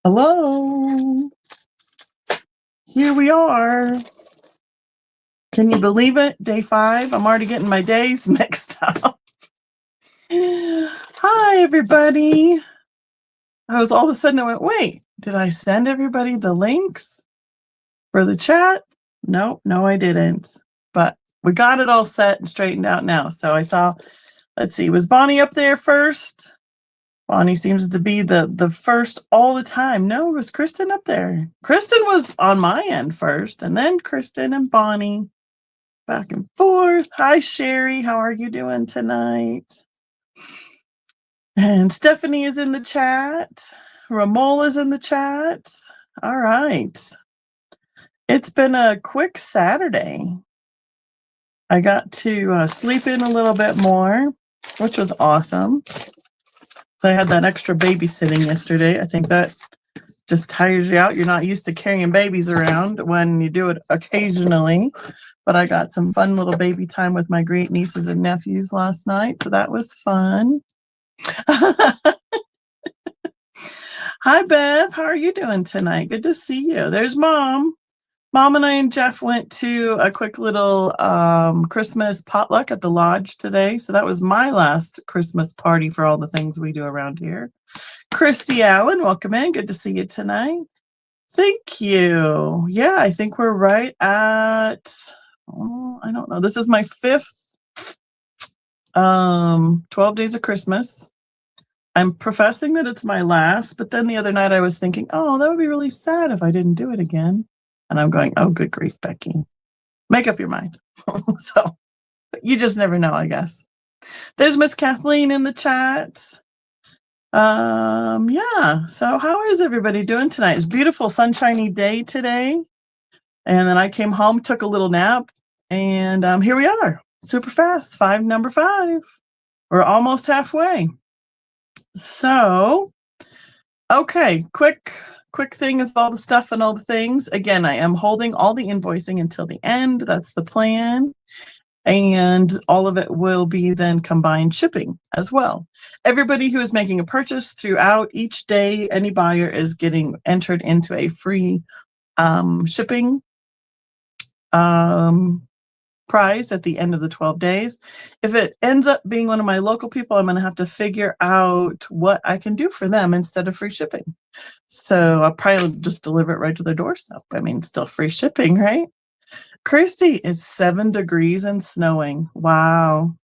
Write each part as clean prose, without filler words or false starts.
Hello. Here we are. Can you believe it? Day 5. I'm already getting my days mixed up. Hi, everybody. I was all of a sudden, I went, wait, did I send everybody the links for the chat? No, I didn't. But we got it all set and straightened out now. So I saw, let's see, was Bonnie up there first? Bonnie seems to be the first all the time. No, was Kristen up there? Kristen was on my end first, and then Kristen and Bonnie back and forth. Hi, Sherry. How are you doing tonight? And Stephanie is in the chat. Ramol is in the chat. All right. It's been a quick Saturday. I got to sleep in a little bit more, which was awesome. I had that extra babysitting yesterday. I think that just tires you out. You're not used to carrying babies around when you do it occasionally. But I got some fun little baby time with my great nieces and nephews last night. So that was fun. Hi, Bev. How are you doing tonight? Good to see you. There's Mom. Mom and I and Jeff went to a quick little Christmas potluck at the lodge today. So that was my last Christmas party for all the things we do around here. Christy Allen, welcome in. Good to see you tonight. Thank you. Yeah, I think we're right at, I don't know. This is my 5th 12 days of Christmas. I'm professing that it's my last, but then the other night I was thinking, oh, that would be really sad if I didn't do it again. And I'm going, oh, good grief, Becky. Make up your mind. So you just never know, I guess. There's Miss Kathleen in the chat. Yeah. So how is everybody doing tonight? It's a beautiful sunshiny day today. And then I came home, took a little nap, and here we are. Super fast. Number 5. We're almost halfway. So, okay, quick thing of all the stuff and all the things. Again, I am holding all the invoicing until the end. That's the plan. And all of it will be then combined shipping as well. Everybody who is making a purchase throughout each day, any buyer is getting entered into a free shipping prize at the end of the 12 days. If it ends up being one of my local people, I'm going to have to figure out what I can do for them instead of free shipping. So I'll probably just deliver it right to their doorstep. I mean, still free shipping, right? Christy, it's 7 degrees and snowing. Wow.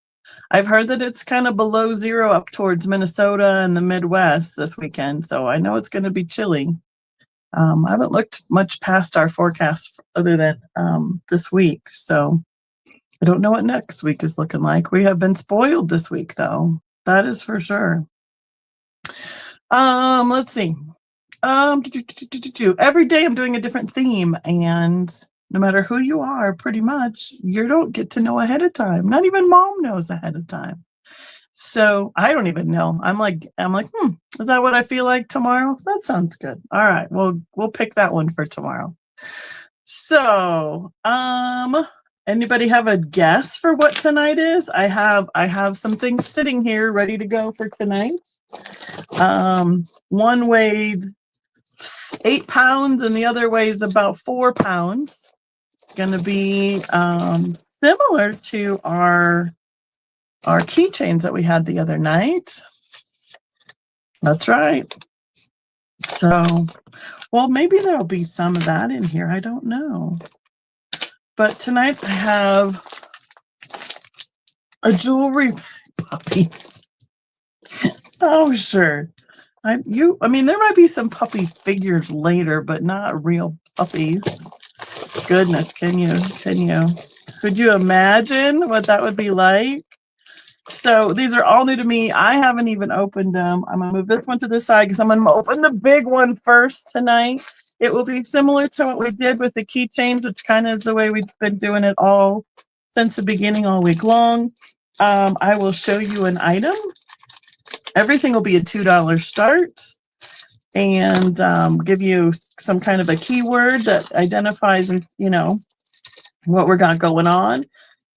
I've heard that it's kind of below 0 up towards Minnesota and the Midwest this weekend. So I know it's going to be chilly. I haven't looked much past our forecast other than this week. So I don't know what next week is looking like. We have been spoiled this week, though. That is for sure. Let's see. Every day I'm doing a different theme, and no matter who you are, pretty much, you don't get to know ahead of time. Not even Mom knows ahead of time. So I don't even know. I'm like, is that what I feel like tomorrow? That sounds good. All right, we'll pick that one for tomorrow. So, anybody have a guess for what tonight is? I have some things sitting here ready to go for tonight. One weighed 8 pounds and the other weighs about 4 pounds. It's going to be similar to our keychains that we had the other night. That's right. So, well, maybe there'll be some of that in here. I don't know. But tonight I have a jewelry puppies. Oh, sure. I mean, there might be some puppy figures later, but not real puppies. Goodness, could you imagine what that would be like? So these are all new to me. I haven't even opened them. I'm going to move this one to the side because I'm going to open the big one first tonight. It will be similar to what we did with the keychains, which kind of is the way we've been doing it all since the beginning, all week long. I will show you an item. Everything will be a $2 start and give you some kind of a keyword that identifies, what we got going on.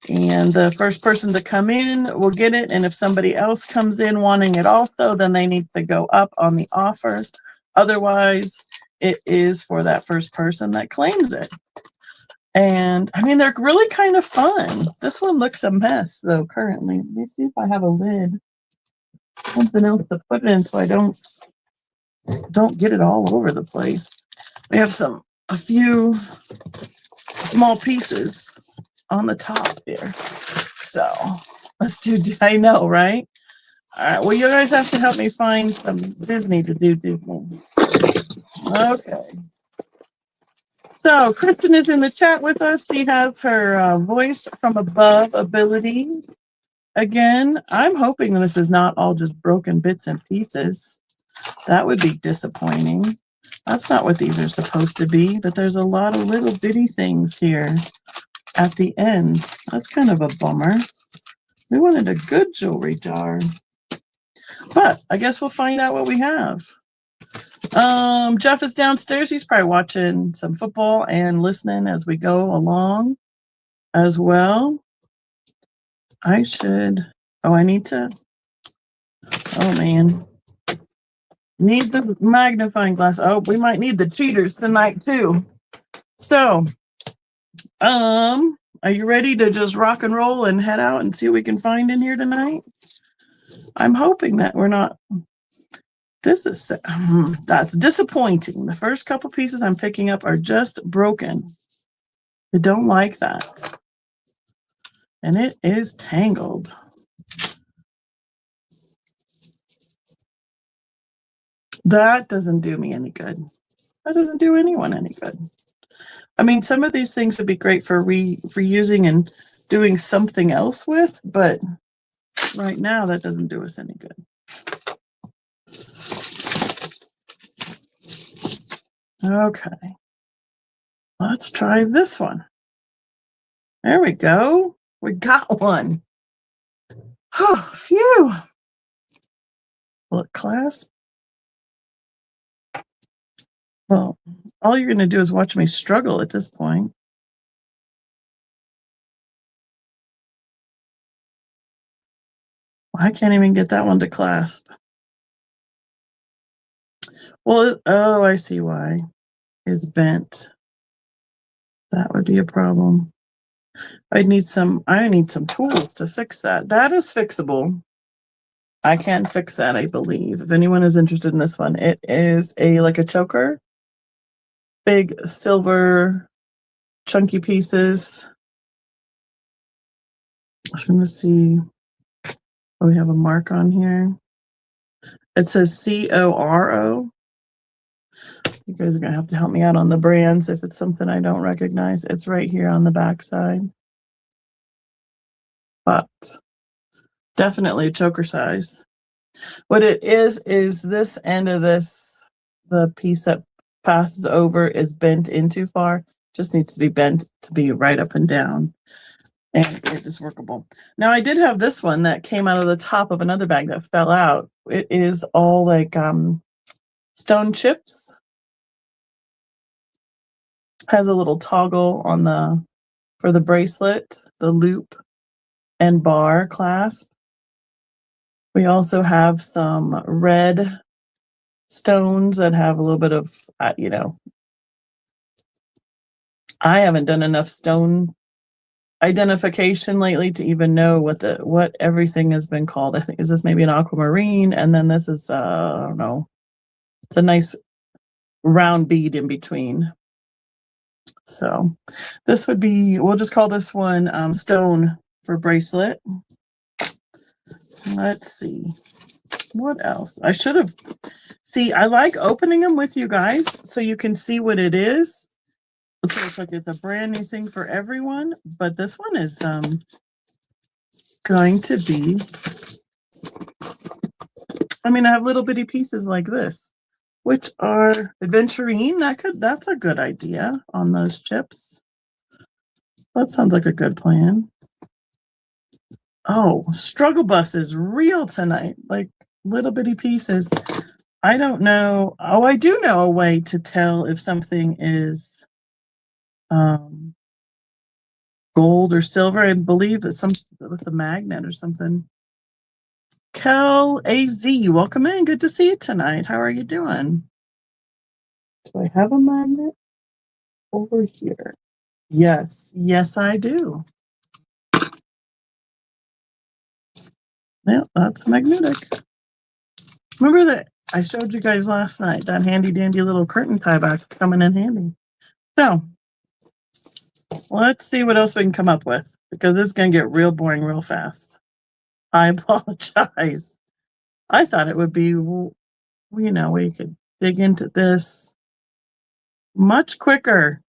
And the first person to come in will get it. And if somebody else comes in wanting it also, then they need to go up on the offer. Otherwise, it is for that first person that claims it. And I mean, they're really kind of fun. This one looks a mess though currently. Let me see if I have a lid, something else to put it in so I don't get it all over the place. We have a few small pieces on the top here. So let's do, I know, right? All right, well, you guys have to help me find some Disney to do Disney. Okay. So Kristen is in the chat with us. She has her voice from above ability. Again, I'm hoping this is not all just broken bits and pieces. That would be disappointing. That's not what these are supposed to be, but there's a lot of little bitty things here at the end. That's kind of a bummer. We wanted a good jewelry jar. But I guess we'll find out what we have. Jeff is downstairs. He's probably watching some football and listening as we go along as well. I need to, oh man. Need the magnifying glass. Oh, we might need the cheaters tonight too. So, are you ready to just rock and roll and head out and see what we can find in here tonight? I'm hoping that we're not. That's disappointing. The first couple pieces I'm picking up are just broken. I don't like that. And it is tangled. That doesn't do me any good. That doesn't do anyone any good. I mean, some of these things would be great for reusing and doing something else with, but right now that doesn't do us any good. Okay. Let's try this one. There we go. We got one. Oh, phew. Will it clasp? Well, all you're going to do is watch me struggle at this point. I can't even get that one to clasp. Well, oh, I see why. It's bent. That would be a problem. I need some tools to fix that. That is fixable. I can fix that, I believe. If anyone is interested in this one, it is like a choker. Big silver chunky pieces. I'm going to see. Oh, we have a mark on here. It says CORO. You guys are going to have to help me out on the brands if it's something I don't recognize. It's right here on the back side. But definitely a choker size. What it is this end of this, the piece that passes over is bent in too far. Just needs to be bent to be right up and down. And it is workable. Now, I did have this one that came out of the top of another bag that fell out. It is all like stone chips. Has a little toggle on for the bracelet, the loop and bar clasp. We also have some red stones that have a little bit of, I haven't done enough stone identification lately to even know what everything has been called. I think, is this maybe an aquamarine? And then this is, I don't know. It's a nice round bead in between. So this would be, we'll just call this one stone for bracelet. Let's see. What else? I should have, I like opening them with you guys so you can see what it is. It looks like it's a brand new thing for everyone, but this one is going to be, I have little bitty pieces like this, which are adventurine. That's a good idea on those chips. That sounds like a good plan. Oh, Struggle Bus is real tonight, like little bitty pieces. I don't know. Oh, I do know a way to tell if something is gold or silver. I believe it's some with a magnet or something. Kel AZ, welcome in. Good to see you tonight. How are you doing? Do I have a magnet over here? Yes, yes, I do. Yeah, that's magnetic. Remember that I showed you guys last night, that handy dandy little curtain tie back coming in handy. So let's see what else we can come up with, because this is going to get real boring real fast. I apologize. I thought it would be, we could dig into this much quicker.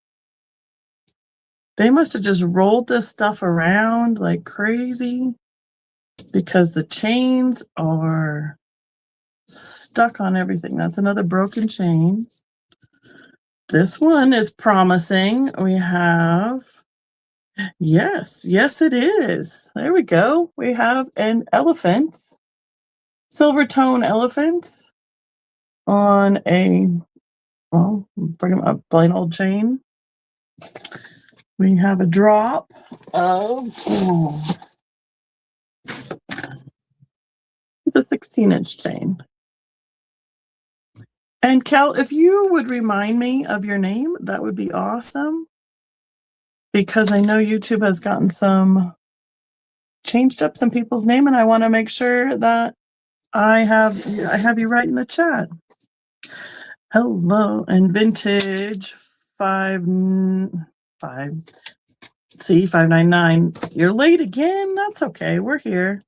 They must have just rolled this stuff around like crazy, because the chains are stuck on everything. That's another broken chain. This one is promising. We have, yes, it is. There we go. We have an elephant, silver tone elephant on a, bring them up, plain old chain. We have a drop of the 16-inch chain. And Cal, if you would remind me of your name, that would be awesome. Because I know YouTube has gotten changed up some people's name, and I want to make sure that I have you right in the chat. Hello, and Vintage 599. You're late again. That's okay. We're here.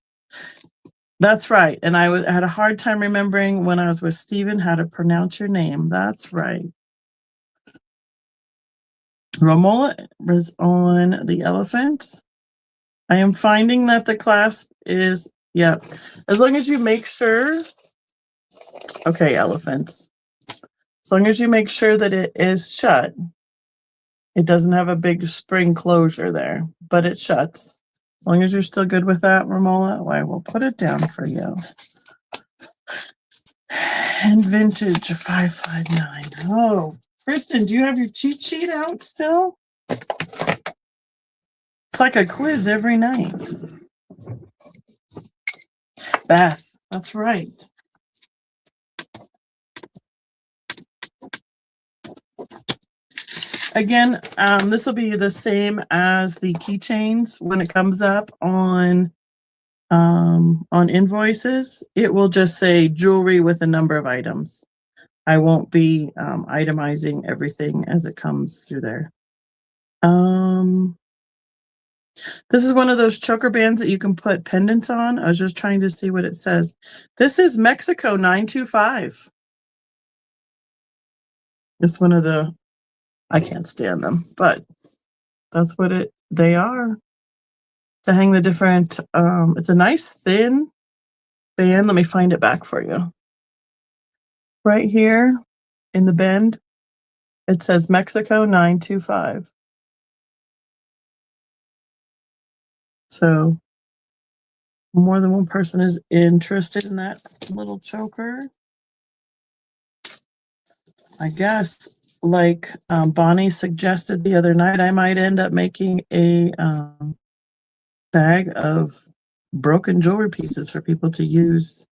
That's right. And I had a hard time remembering when I was with Steven how to pronounce your name. That's right. Romola is on the elephant. I am finding that the clasp is, as long as you make sure, okay, elephants. As long as you make sure that it is shut, it doesn't have a big spring closure there, but it shuts. As long as you're still good with that, Romola, I will put it down for you. And Vintage 559. Oh, Kristen, do you have your cheat sheet out still? It's like a quiz every night. Beth, that's right. Again, this will be the same as the keychains when it comes up on invoices. It will just say jewelry with a number of items. I won't be itemizing everything as it comes through there. This is one of those choker bands that you can put pendants on. I was just trying to see what it says. This is Mexico 925. It's one of the, I can't stand them, but that's what they are. To hang the different, it's a nice thin band. Let me find it back for you. Right here in the bend, it says Mexico 925. So more than one person is interested in that little choker. I guess, like Bonnie suggested the other night, I might end up making a bag of broken jewelry pieces for people to use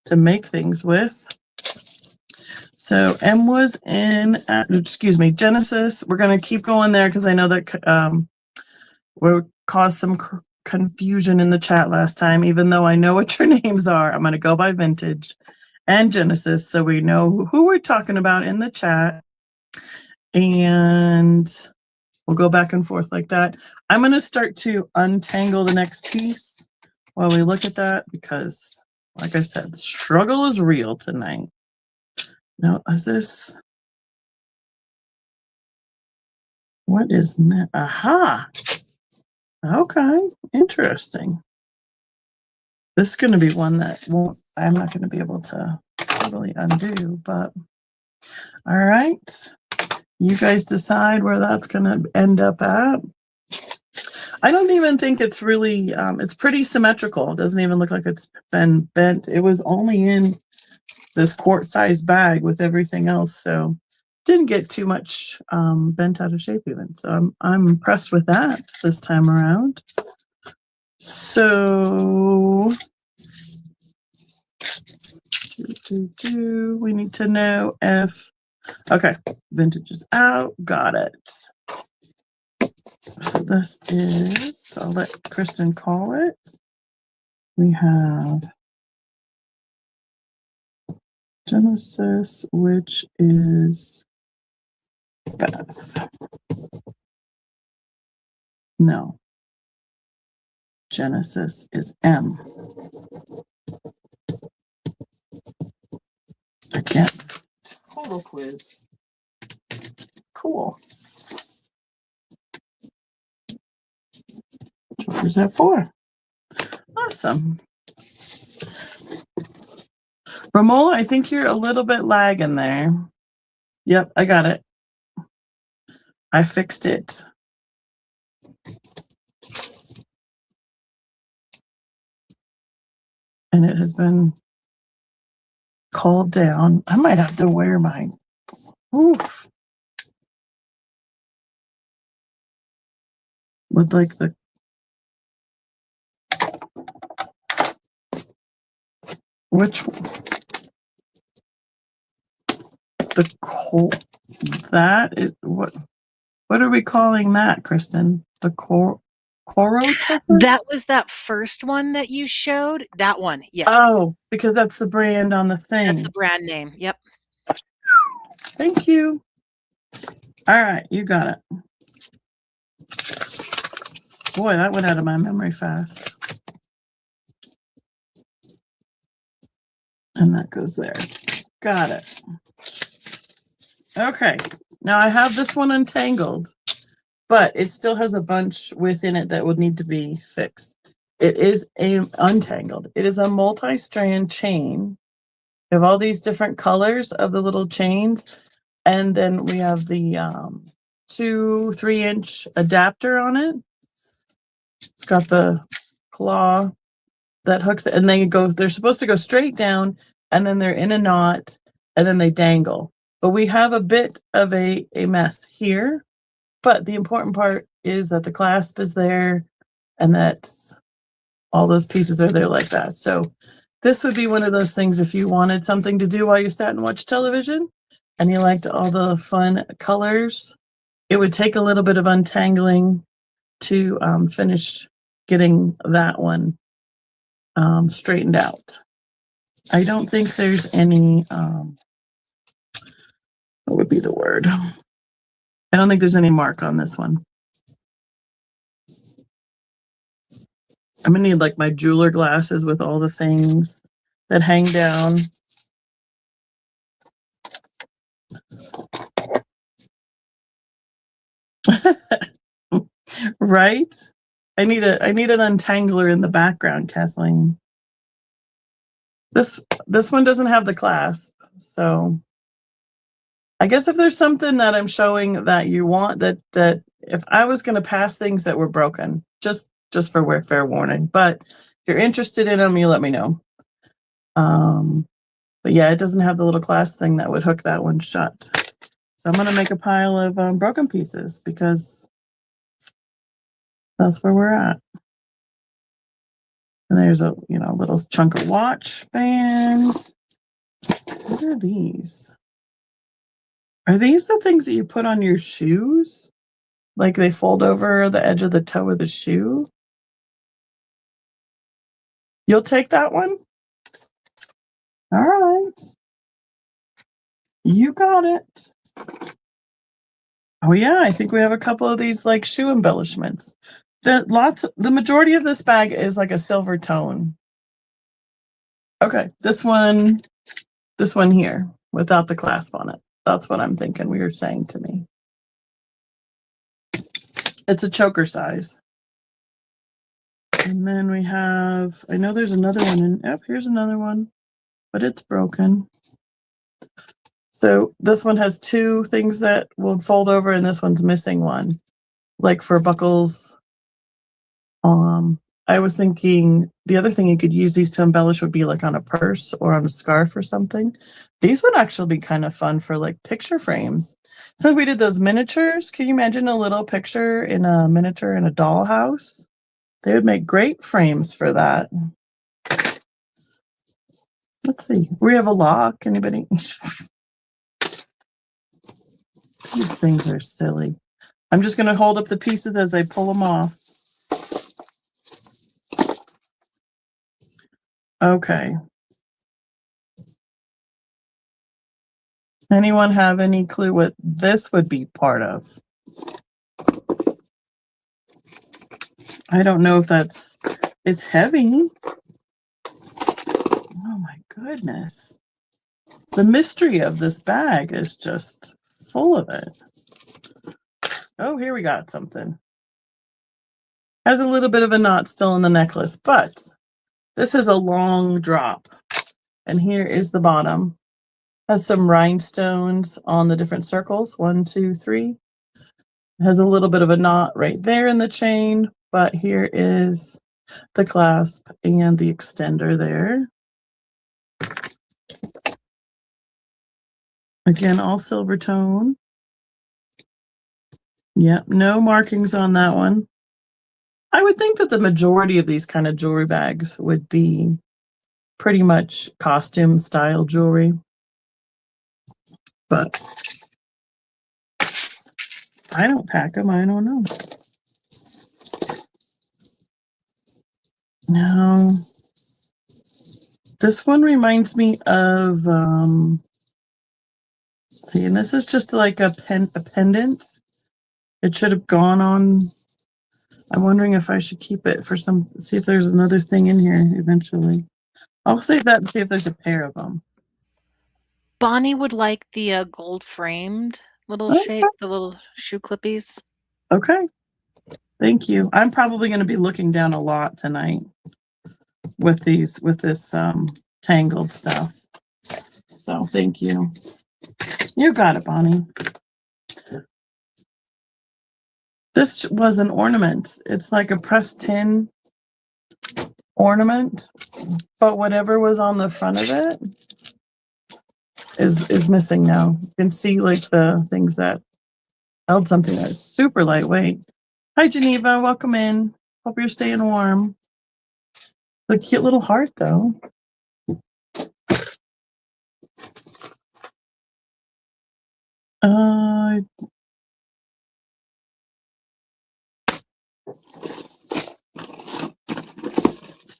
to make things with. So M was in, Genesis. We're going to keep going there because I know that we caused some confusion in the chat last time. Even though I know what your names are, I'm going to go by Vintage and Genesis so we know who we're talking about in the chat. And we'll go back and forth like that. I'm going to start to untangle the next piece while we look at that because, like I said, the struggle is real tonight. Now, is this... What is that? Aha! Okay, interesting. This is going to be one that I'm not going to be able to totally undo, but all right. You guys decide where that's going to end up at. I don't even think it's really, it's pretty symmetrical. It doesn't even look like it's been bent. It was only in this quart-sized bag with everything else, so didn't get too much bent out of shape even. So I'm impressed with that this time around. So we need to know if Okay, vintage is out. Got it. So this is, I'll let Kristen call it. We have Genesis, which is Beth. No. Genesis is M. Again, total quiz. Cool. What is that for? Awesome. Romola, I think you're a little bit lagging there. Yep, I got it. I fixed it. And it has been called down. I might have to wear mine. Oof. With like the which the coal that is what are we calling that, Kristen? The coro checker? That was that first one that you showed. That one, yes. Oh, because that's the brand on the thing. That's the brand name. Yep. Thank you. All right, you got it. Boy, that went out of my memory fast. And that goes there. Got it. Okay, now I have this one untangled, but it still has a bunch within it that would need to be fixed. It is untangled. It is a multi-strand chain. We have all these different colors of the little chains, and then we have the 2-3-inch adapter on it. It's got the claw that hooks it, and they're supposed to go straight down, and then they're in a knot, and then they dangle. But we have a bit of a mess here, but the important part is that the clasp is there, and that all those pieces are there like that. So this would be one of those things if you wanted something to do while you sat and watched television, and you liked all the fun colors. It would take a little bit of untangling to finish getting that one straightened out. I don't think there's any, what would be the word? I don't think there's any mark on this one. I'm gonna need like my jeweler glasses with all the things that hang down. Right? I need an untangler in the background, Kathleen. This one doesn't have the clasp, so I guess if there's something that I'm showing that you want, that if I was going to pass things that were broken, just for fair warning, but if you're interested in them, you let me know. But yeah, it doesn't have the little clasp thing that would hook that one shut. So I'm going to make a pile of broken pieces because that's where we're at. And there's a little chunk of watch bands. What are these? Are these the things that you put on your shoes? Like they fold over the edge of the toe of the shoe? You'll take that one? All right. You got it. Oh yeah, I think we have a couple of these like shoe embellishments. The majority of this bag is like a silver tone. Okay, this one here without the clasp on it. That's what I'm thinking we were saying to me. It's a choker size. And then we have, I know there's another one here's another one, but it's broken. So this one has two things that will fold over and this one's missing one. Like for buckles. I was thinking the other thing you could use these to embellish would be like on a purse or on a scarf or something. These would actually be kind of fun for like picture frames. So we did those miniatures. Can you imagine a little picture in a miniature in a dollhouse? They would make great frames for that. Let's see. We have a lock. Anybody? These things are silly. I'm just going to hold up the pieces as I pull them off. Okay. Anyone have any clue what this would be part of? I don't know if it's heavy. Oh my goodness. The mystery of this bag is just full of it. Oh, here we got something. Has a little bit of a knot still in the necklace, but this is a long drop. And here is the bottom. Has some rhinestones on the different circles. 1, 2, 3. It has a little bit of a knot right there in the chain, but here is the clasp and the extender there. Again, all silver tone. Yep, no markings on that one. I would think that the majority of these kind of jewelry bags would be pretty much costume style jewelry. But I don't pack them. I don't know. No. This one reminds me of, see, and this is just like a pendant. It should have gone on. I'm wondering if I should keep it for see if there's another thing in here eventually. I'll save that and see if there's a pair of them. Bonnie would like the gold framed little shape, the little shoe clippies. Okay. Thank you. I'm probably going to be looking down a lot tonight with this tangled stuff. So thank you. You got it, Bonnie. This was an ornament. It's like a pressed tin ornament, but whatever was on the front of it is missing now. You can see like the things that held something that's super lightweight. Hi, Geneva. Welcome in. Hope you're staying warm. The cute little heart, though.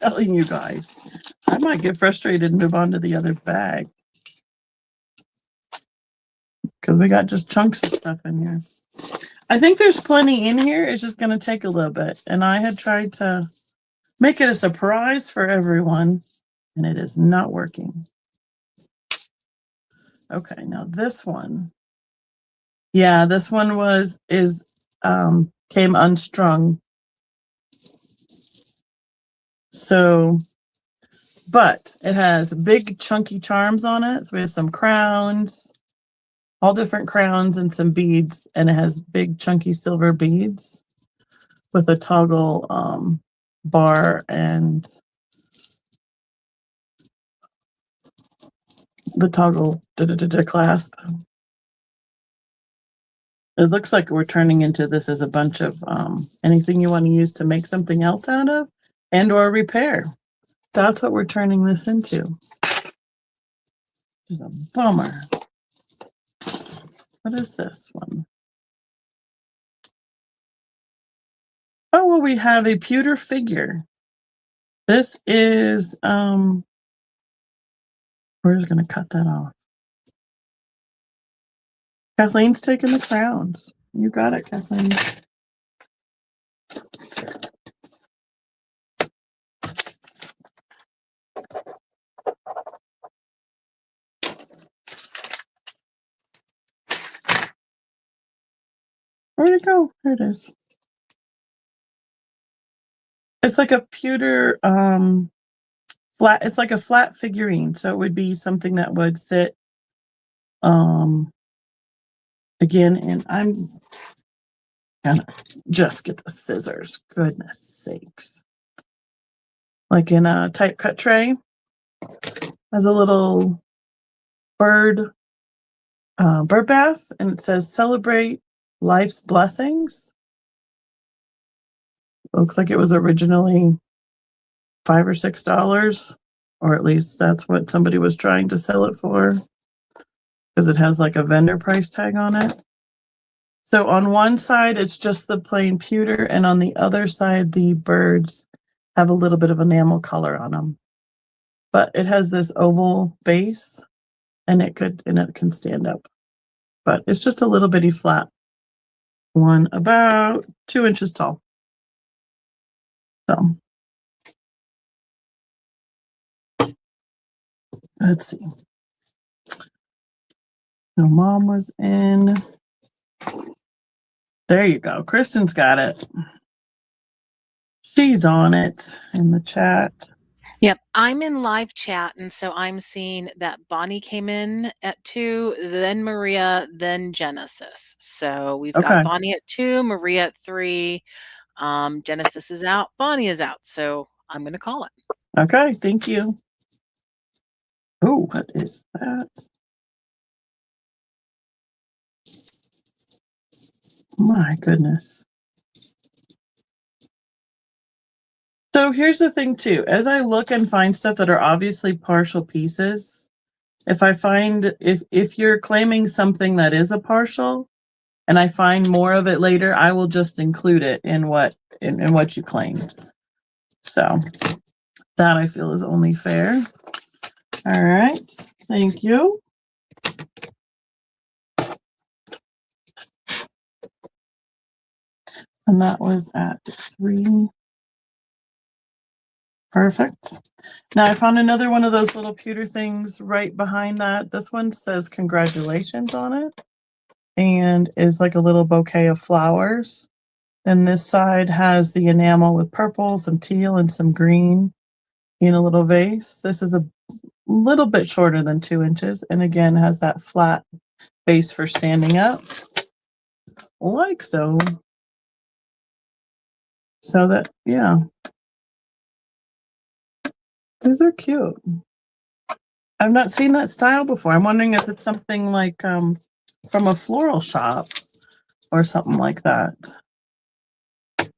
Telling you guys, I might get frustrated and move on to the other bag because we got just chunks of stuff in here. I think there's plenty in here. It's just going to take a little bit. And I had tried to make it a surprise for everyone, and it is not working. Okay, now this one. Yeah, this one came unstrung. So, but it has big chunky charms on it. So we have some crowns, all different crowns and some beads, and it has big chunky silver beads with a toggle bar and the toggle clasp. It looks like we're turning into this as a bunch of anything you want to use to make something else out of and or repair. That's what we're turning this into. Which is a bummer. What is this one? Oh, well, we have a pewter figure. This is, we're just going to cut that off. Kathleen's taking the crowns. You got it, Kathleen. Where'd it go? There it is. It's like a pewter flat. It's like a flat figurine, so it would be something that would sit again. And I'm gonna just get the scissors. Goodness sakes! Like in a type cut tray, has a little bird bath, and it says "Celebrate Life's Blessings." Looks like it was originally $5 or $6, or at least that's what somebody was trying to sell it for, because it has like a vendor price tag on it. So on one side, it's just the plain pewter, and on the other side, the birds have a little bit of enamel color on them. But it has this oval base, and it can stand up. But it's just a little bitty flat one, about 2 inches tall. So let's see. So mom was in. There you go. Kristen's got it. She's on it in the chat. Yep, I'm in live chat, and so I'm seeing that Bonnie came in at 2, then Maria, then Genesis. So we've Okay. got Bonnie at 2, Maria at 3. Genesis is out, Bonnie is out. So I'm going to call it. Okay, thank you. Oh, what is that? My goodness. So here's the thing too, as I look and find stuff that are obviously partial pieces, if I find, if you're claiming something that is a partial and I find more of it later, I will just include it in what you claimed. So that I feel is only fair. All right, thank you. And that was at 3. Perfect. Now I found another one of those little pewter things right behind that. This one says congratulations on it and is like a little bouquet of flowers. Then this side has the enamel with purple, some teal, and some green in a little vase. This is a little bit shorter than 2 inches, and again has that flat base for standing up, like so. So that, yeah. These are cute. I've not seen that style before. I'm wondering if it's something like from a floral shop or something like that. Okay,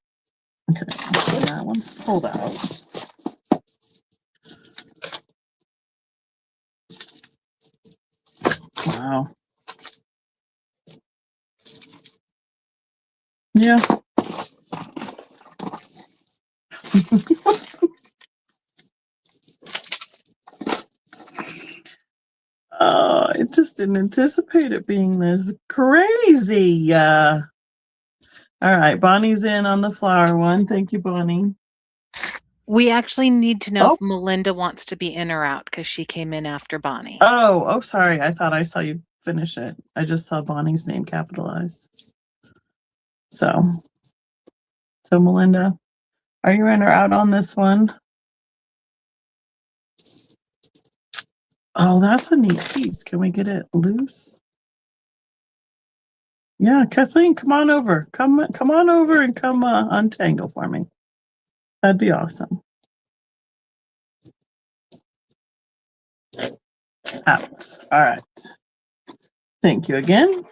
so that one's pulled out. Wow. Yeah. I just didn't anticipate it being this crazy. All right, Bonnie's in on the flower one. Thank you, Bonnie. We actually need to know if Melinda wants to be in or out because she came in after Bonnie. Oh, sorry. I thought I saw you finish it. I just saw Bonnie's name capitalized. So Melinda, are you in or out on this one? Oh, that's a neat piece. Can we get it loose? Yeah, Kathleen, come on over. Come on over and come untangle for me. That'd be awesome. Out. All right. Thank you again.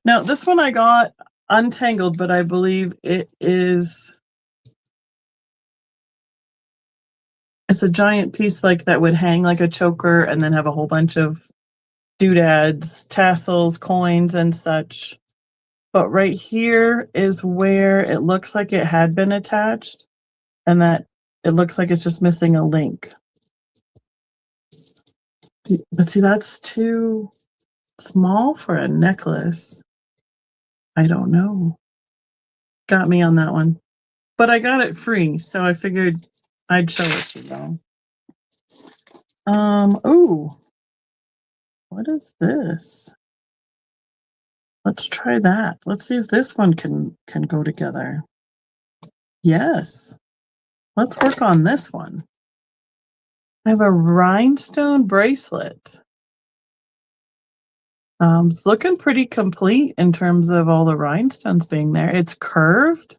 Now, this one I got untangled, but I believe it's a giant piece like that would hang like a choker and then have a whole bunch of doodads, tassels, coins, and such. But right here is where it looks like it had been attached and that it looks like it's just missing a link. But see, that's too small for a necklace. I don't know. Got me on that one. But I got it free, so I figured I'd show it to you. Oh, what is this? Let's try that. Let's see if this one can go together. Yes. Let's work on this one. I have a rhinestone bracelet. It's looking pretty complete in terms of all the rhinestones being there. It's curved.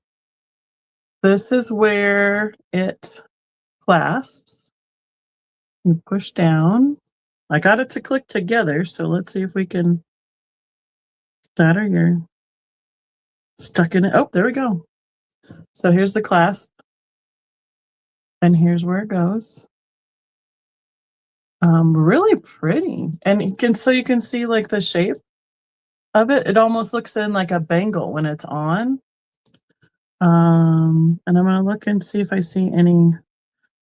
This is where it clasps. You push down. I got it to click together, so let's see if we can. That or you're stuck in it. Oh, there we go. So here's the clasp. And here's where it goes. Really pretty. And you can see like the shape of it. It almost looks in like a bangle when it's on. And I'm going to look and see if I see any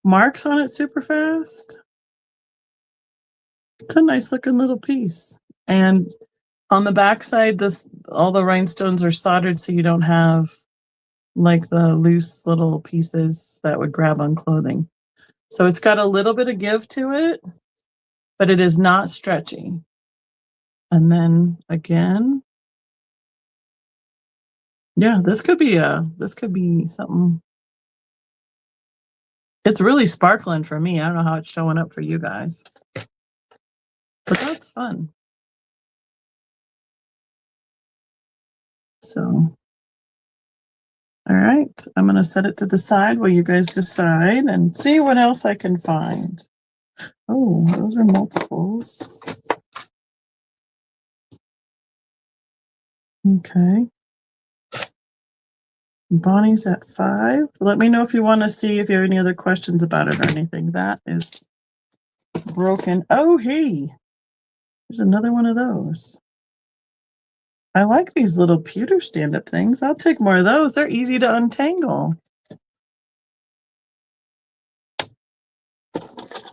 marks on it super fast. It's a nice looking little piece. And on the back side, all the rhinestones are soldered so you don't have like the loose little pieces that would grab on clothing. So it's got a little bit of give to it, but it is not stretchy. And then again, yeah, this could be something. It's really sparkling for me. I don't know how it's showing up for you guys, but that's fun. So, all right, I'm going to set it to the side while you guys decide and see what else I can find. Oh, those are multiples. Okay. Bonnie's at 5. Let me know if you want to see if you have any other questions about it or anything. That is broken. Oh, hey, there's another one of those. I like these little pewter stand-up things. I'll take more of those. They're easy to untangle.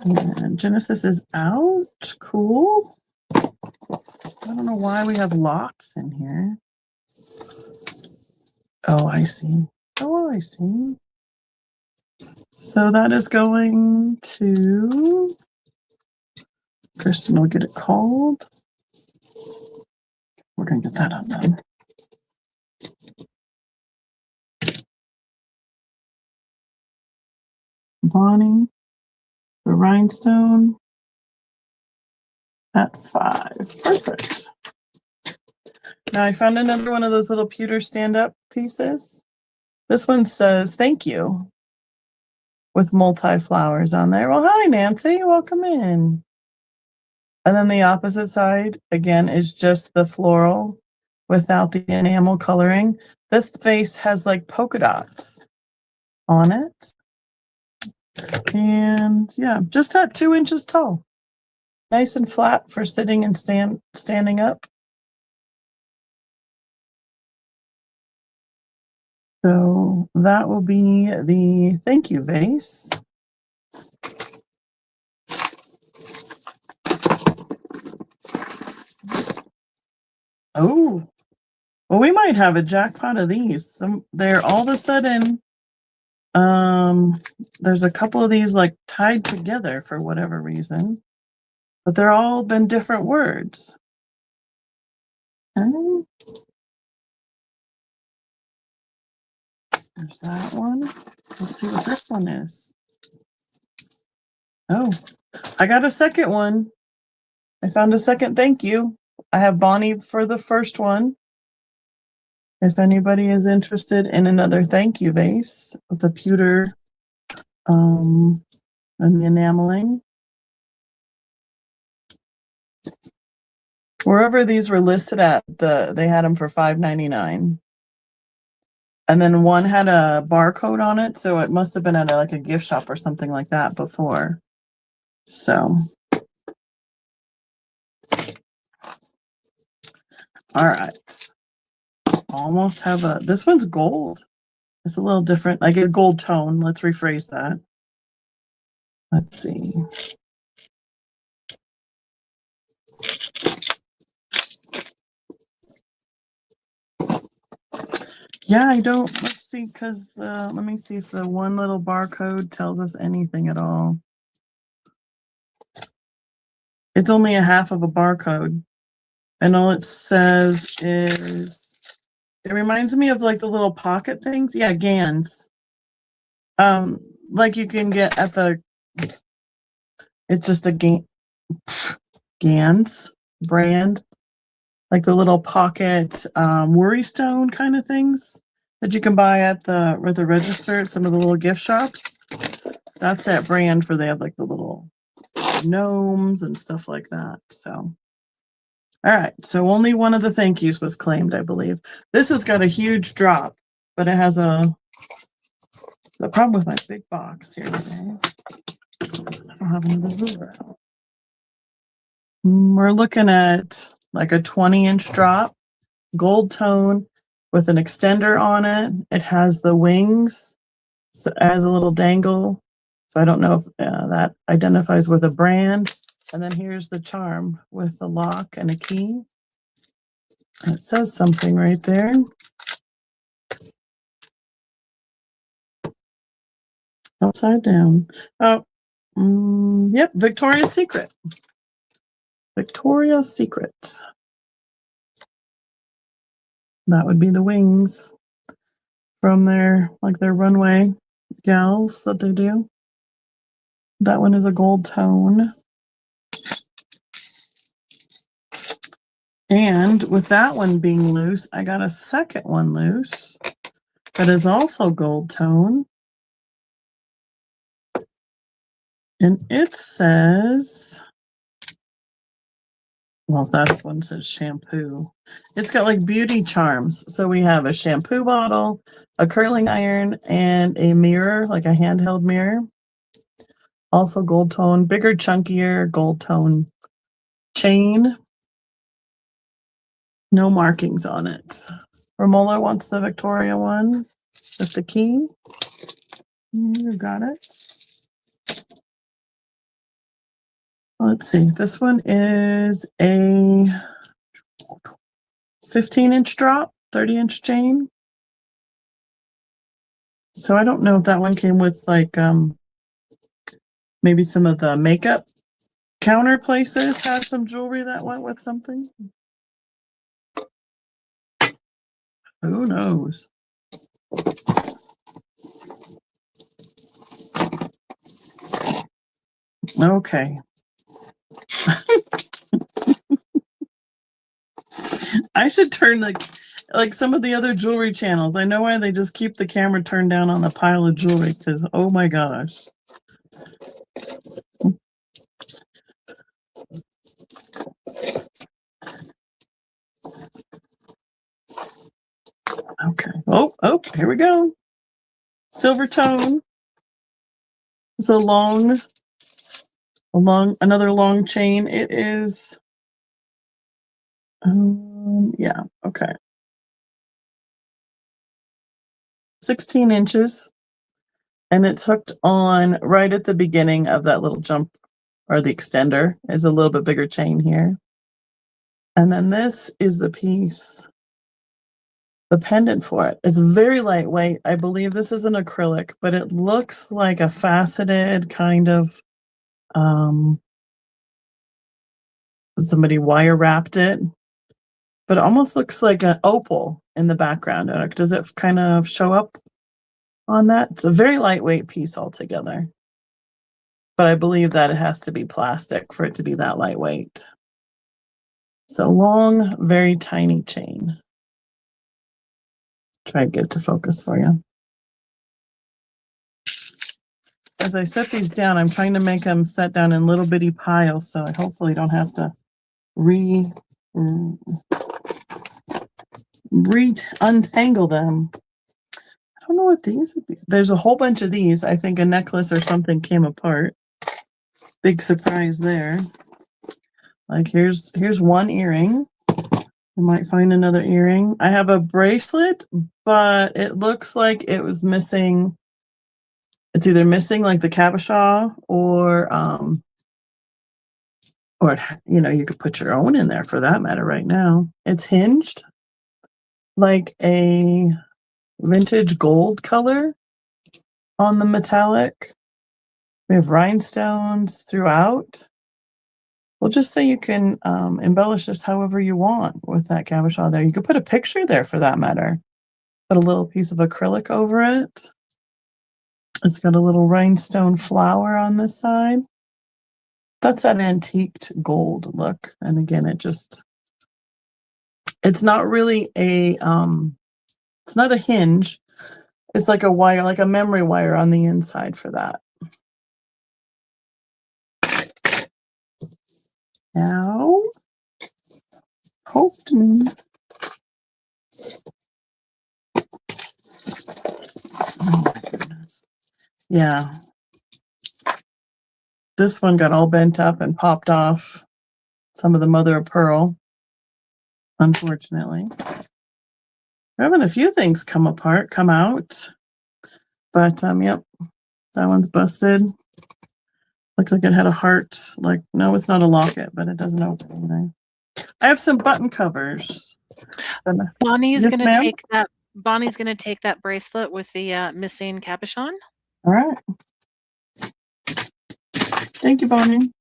And Genesis is out. Cool. I don't know why we have locks in here. Oh, I see. Oh, I see. So that is going to... Kristen will get it called. We're going to get that undone. Bonnie, the rhinestone at 5. Perfect. Now I found another one of those little pewter stand-up pieces. This one says, thank you, with multi-flowers on there. Well, hi, Nancy. Welcome in. And then the opposite side, again, is just the floral without the enamel coloring. This vase has like polka dots on it. And yeah, just at 2 inches tall. Nice and flat for sitting and standing up. So that will be the thank you vase. Oh, well, we might have a jackpot of these. They're all of a sudden, there's a couple of these like tied together for whatever reason, but they're all been different words. Okay. There's that one. Let's see what this one is. Oh, I got a second one. I found a second thank you. I have Bonnie for the first one. If anybody is interested in another thank you vase with the pewter and the enameling. Wherever these were listed at, they had them for $5.99. And then one had a barcode on it, so it must have been at like a gift shop or something like that before. So, all right. Almost have this one's gold. It's a little different, like a gold tone. Let's rephrase that. Let's see. Yeah, I don't, let's see, because let me see if the one little barcode tells us anything at all. It's only a half of a barcode. And all it says is, it reminds me of like the little pocket things. Yeah, GANs. Like you can get at the, it's just a GANs brand. Like the little pocket worry stone kind of things that you can buy at the register at some of the little gift shops. That's that brand for, they have like the little gnomes and stuff like that. So, all right. So only one of the thank yous was claimed, I believe. This has got a huge drop, but it has the problem with my big box here today. I don't have another ruler out. We're looking at like a 20-inch drop. gold tone with an extender on it. It has the wings as a little dangle. So I don't know if that identifies with a brand. And then here's the charm with the lock and a key. It says something right there. Upside down. Oh, yep, Victoria's Secret. Victoria's Secret. That would be the wings from their runway gals that they do. That one is a gold tone. And with that one being loose, I got a second one loose that is also gold tone. And it says, well, that's one says shampoo. It's got like beauty charms. So we have a shampoo bottle, a curling iron, and a mirror, like a handheld mirror. Also gold tone, bigger, chunkier gold tone chain. No markings on it. Romola wants the Victoria one with the key. You got it. Let's see. This one is a 15-inch drop, 30-inch chain. So I don't know if that one came with like maybe some of the makeup counter places had some jewelry that went with something. Who knows? Okay. I should turn like some of the other jewelry channels. I know why they just keep the camera turned down on the pile of jewelry because, oh my gosh. Okay. Oh, here we go. Silver tone. It's another long chain. It is, yeah, okay. 16 inches. And it's hooked on right at the beginning of that little jump, or the extender is a little bit bigger chain here. And then this is the piece, the pendant for it. It's very lightweight. I believe this is an acrylic, but it looks like a faceted kind of, somebody wire wrapped it, but it almost looks like an opal in the background. Does it kind of show up on that? It's a very lightweight piece altogether, but I believe that it has to be plastic for it to be that lightweight. So long, very tiny chain. Try to get it to focus for you. As I set these down, I'm trying to make them set down in little bitty piles, so I hopefully don't have to untangle them. I don't know what these would be. There's a whole bunch of these. I think a necklace or something came apart. Big surprise there. Like here's one earring. I might find another earring. I have a bracelet, but it looks like it was missing. It's either missing like the cabochon or you could put your own in there for that matter right now. It's hinged like a vintage gold color on the metallic. We have rhinestones throughout. We'll just say you can embellish this however you want with that cabochon there. You could put a picture there for that matter. Put a little piece of acrylic over it. It's got a little rhinestone flower on this side. That's that antiqued gold look. And again, it's not really it's not a hinge. It's like a wire, like a memory wire on the inside for that. Now, poked me. Oh my goodness. Yeah. This one got all bent up and popped off some of the mother of pearl, unfortunately. We're having a few things come out. But yep, that one's busted. Looks like it had a heart. Like, no, it's not a locket, but it doesn't open anything. I have some button covers. Bonnie's Yes, gonna ma'am? take that. Bonnie's gonna take that bracelet with the missing cabochon. All right. Thank you, Bonnie.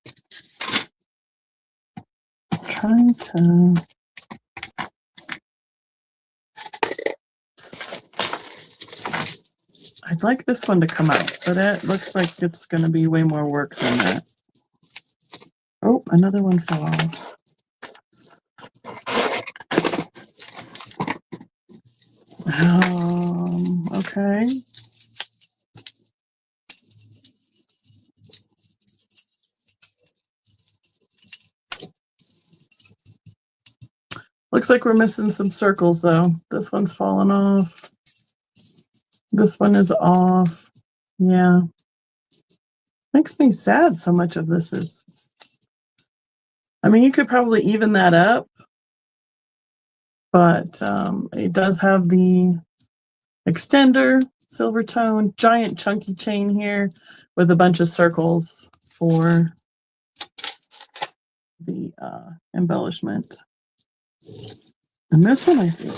Trying to. I'd like this one to come out, but it looks like it's going to be way more work than that. Oh, another one fell off. Okay. Looks like we're missing some circles, though. This one's fallen off. This one is off. Yeah. Makes me sad so much of this is. I mean, you could probably even that up, but it does have the extender, silver tone, giant chunky chain here with a bunch of circles for the embellishment. And this one, I think,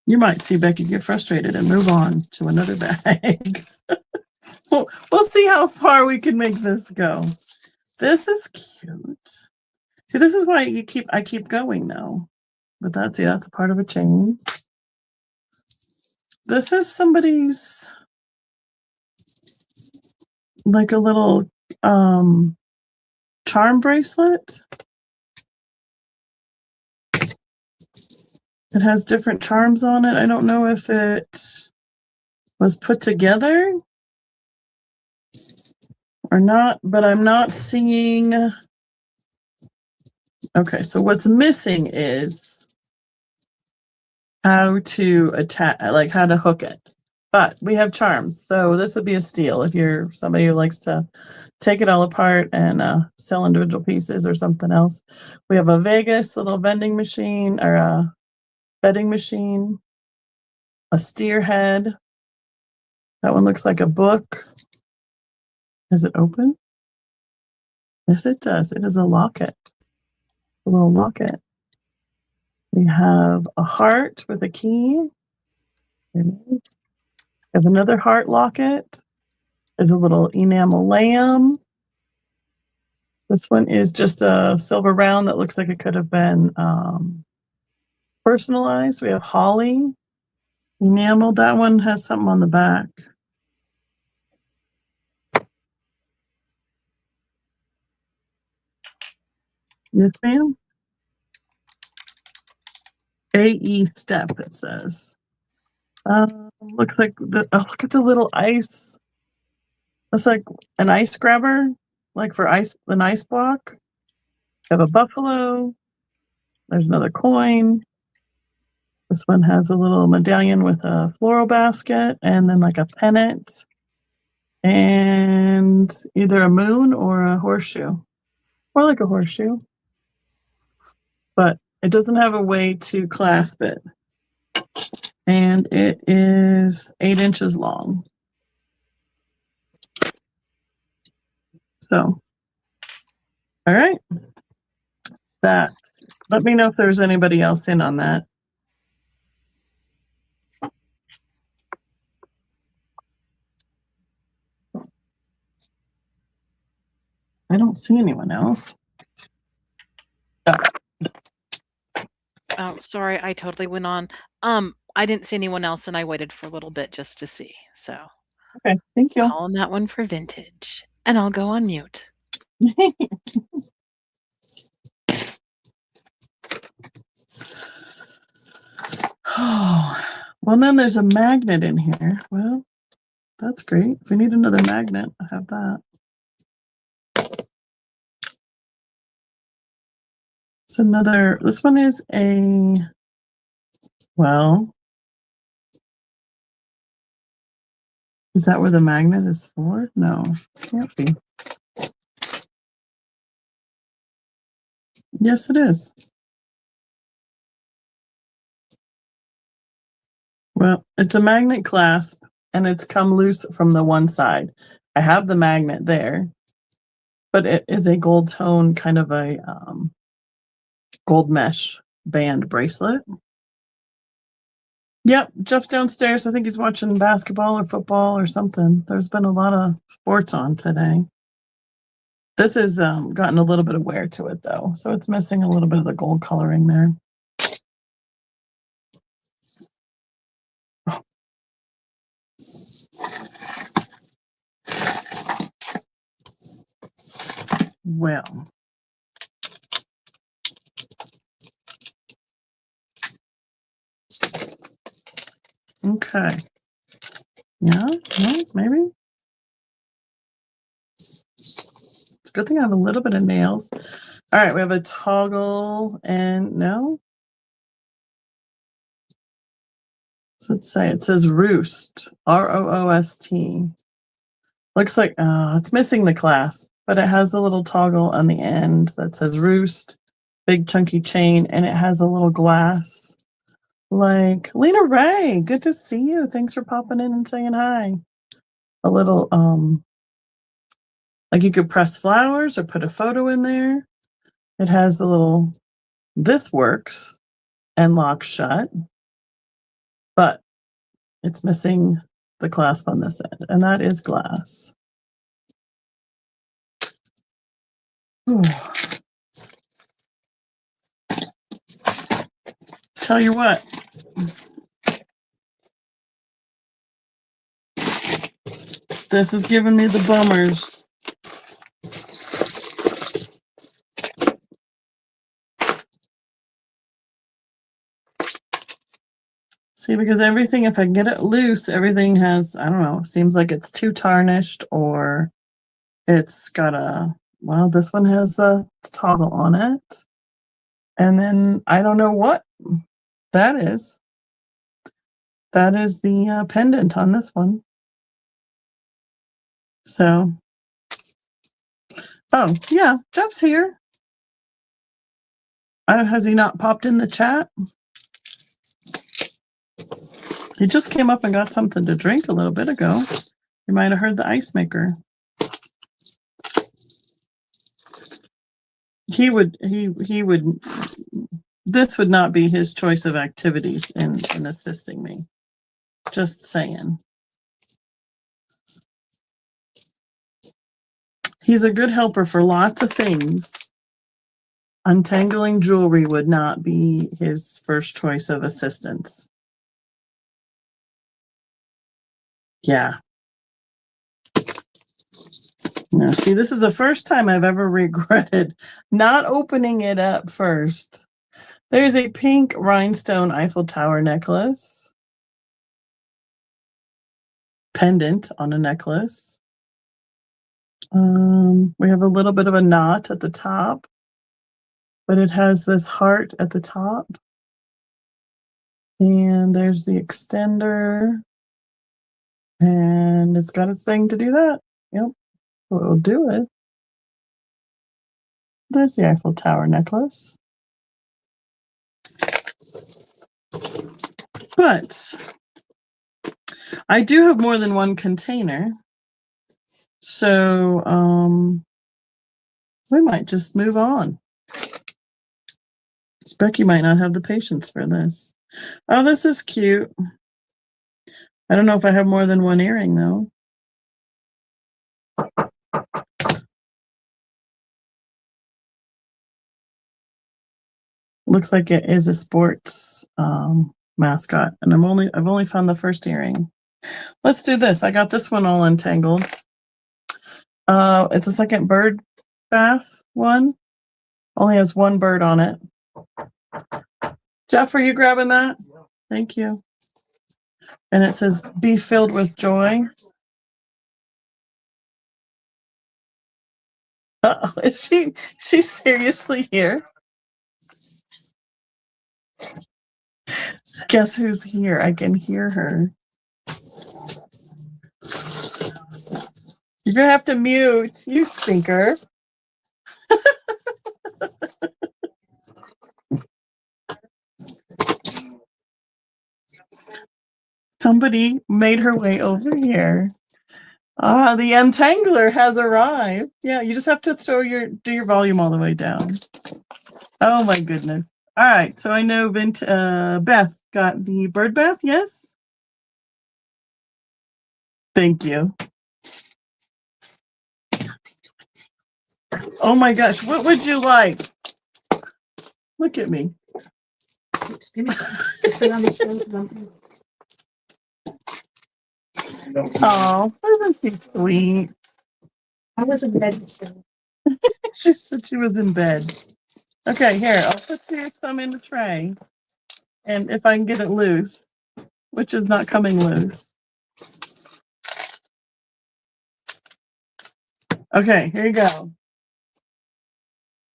you might see Becky get frustrated and move on to another bag. We'll see how far we can make this go. This is cute. See, this is why I keep going though. But that's a part of a chain. This is somebody's like a little charm bracelet. It has different charms on it. I don't know if it was put together or not, but I'm not seeing. Okay, so what's missing is how to attach, like how to hook it. But we have charms, so this would be a steal if you're somebody who likes to take it all apart and sell individual pieces or something else. We have a Vegas little vending machine or a bedding machine, a steer head. That one looks like a book. Is it open? Yes, it does. It is a locket. A little locket. We have a heart with a key. We have another heart locket. There's a little enamel lamb. This one is just a silver round that looks like it could have been personalized. We have holly, enamel. That one has something on the back. Yes, ma'am. AE step, it says. Looks like look at the little ice. Looks like an ice grabber, like for an ice block. We have a buffalo. There's another coin. This one has a little medallion with a floral basket and then like a pennant and either a moon or a horseshoe, or like a horseshoe. But it doesn't have a way to clasp it. And it is 8 inches long. So, all right. Let me know if there's anybody else in on that. I don't see anyone else. Oh, sorry, I totally went on. I didn't see anyone else, and I waited for a little bit just to see. So, okay, thank you. Calling that one for vintage, and I'll go on mute. Oh, well, then there's a magnet in here. Well, that's great. If we need another magnet, I have that. It's another, this one is a, well, is that where the magnet is for? No, can't be. Yes, it is. Well, it's a magnet clasp, and it's come loose from the one side. I have the magnet there, but it is a gold tone, kind of a gold mesh band bracelet. Yep, Jeff's downstairs. I think he's watching basketball or football or something. There's been a lot of sports on today. This has gotten a little bit of wear to it, though, so it's missing a little bit of the gold coloring there. Well, okay. Yeah, well, maybe. It's a good thing I have a little bit of nails. All right, we have a toggle and no. So let's say it says roost, R-O-O-S-T. Looks like it's missing the clasp, but it has a little toggle on the end that says roost, big chunky chain, and it has a little glass. Like Lena Ray, good to see you. Thanks for popping in and saying hi. A little like you could press flowers or put a photo in there. It has the little, this works and locks shut, but it's missing the clasp on this end, and that is glass. Ooh. Tell you what, this is giving me the bummers. See, because everything, if I can get it loose, everything has, I don't know, seems like it's too tarnished, or it's got a, well, this one has a toggle on it. And then I don't know what that is. That is the pendant on this one. So, oh, yeah, Jeff's here. Has he not popped in the chat? He just came up and got something to drink a little bit ago. You might have heard the ice maker. He would, this would not be his choice of activities in assisting me. Just saying. He's a good helper for lots of things. Untangling jewelry would not be his first choice of assistance. Yeah. Now, see, this is the first time I've ever regretted not opening it up first. There's a pink rhinestone Eiffel Tower necklace. Pendant on a necklace. We have a little bit of a knot at the top, but it has this heart at the top. And there's the extender. And it's got its thing to do that. Yep. We'll do it. There's the Eiffel Tower necklace. But I do have more than one container. So we might just move on. Becky might not have the patience for this. Oh, this is cute. I don't know if I have more than one earring, though. Looks like it is a sports mascot, and I've only found the first earring. Let's do this. I got this one all untangled. It's a second bird bath one. Only has one bird on it. Jeff, are you grabbing that? Thank you. And it says, "Be filled with joy." Is she seriously here? Guess who's here? I can hear her. You're gonna have to mute, you stinker. Somebody made her way over here. Ah, the untangler has arrived. Yeah, you just have to do your volume all the way down. Oh my goodness. All right, so I know Beth got the bird bath, yes? Thank you. Oh my gosh, what would you like? Look at me. Give me some. Sit on the stove. Oh, isn't she sweet? I was in bed. So. She said she was in bed. Okay, here, I'll put some in the tray. And if I can get it loose, which is not coming loose. Okay, here you go.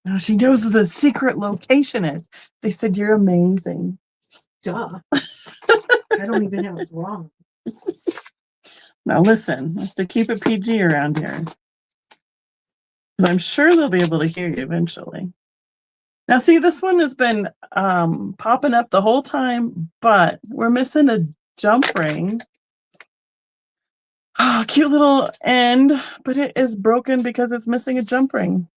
Now she knows where the secret location is. They said you're amazing. Duh. I don't even know what's wrong. Now listen, I have to keep it PG around here. Because I'm sure they'll be able to hear you eventually. Now see, this one has been popping up the whole time, but we're missing a jump ring. Oh, cute little end, but it is broken because it's missing a jump ring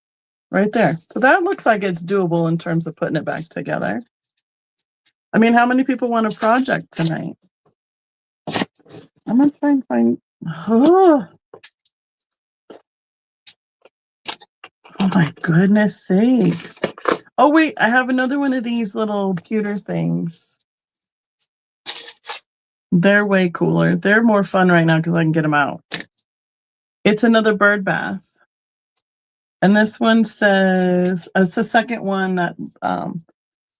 right there. So that looks like it's doable in terms of putting it back together. I mean, how many people want a project tonight? I'm going to try and find... Oh my goodness sakes. Oh, wait, I have another one of these little pewter things. They're way cooler. They're more fun right now because I can get them out. It's another bird bath. And this one says, it's the second one that,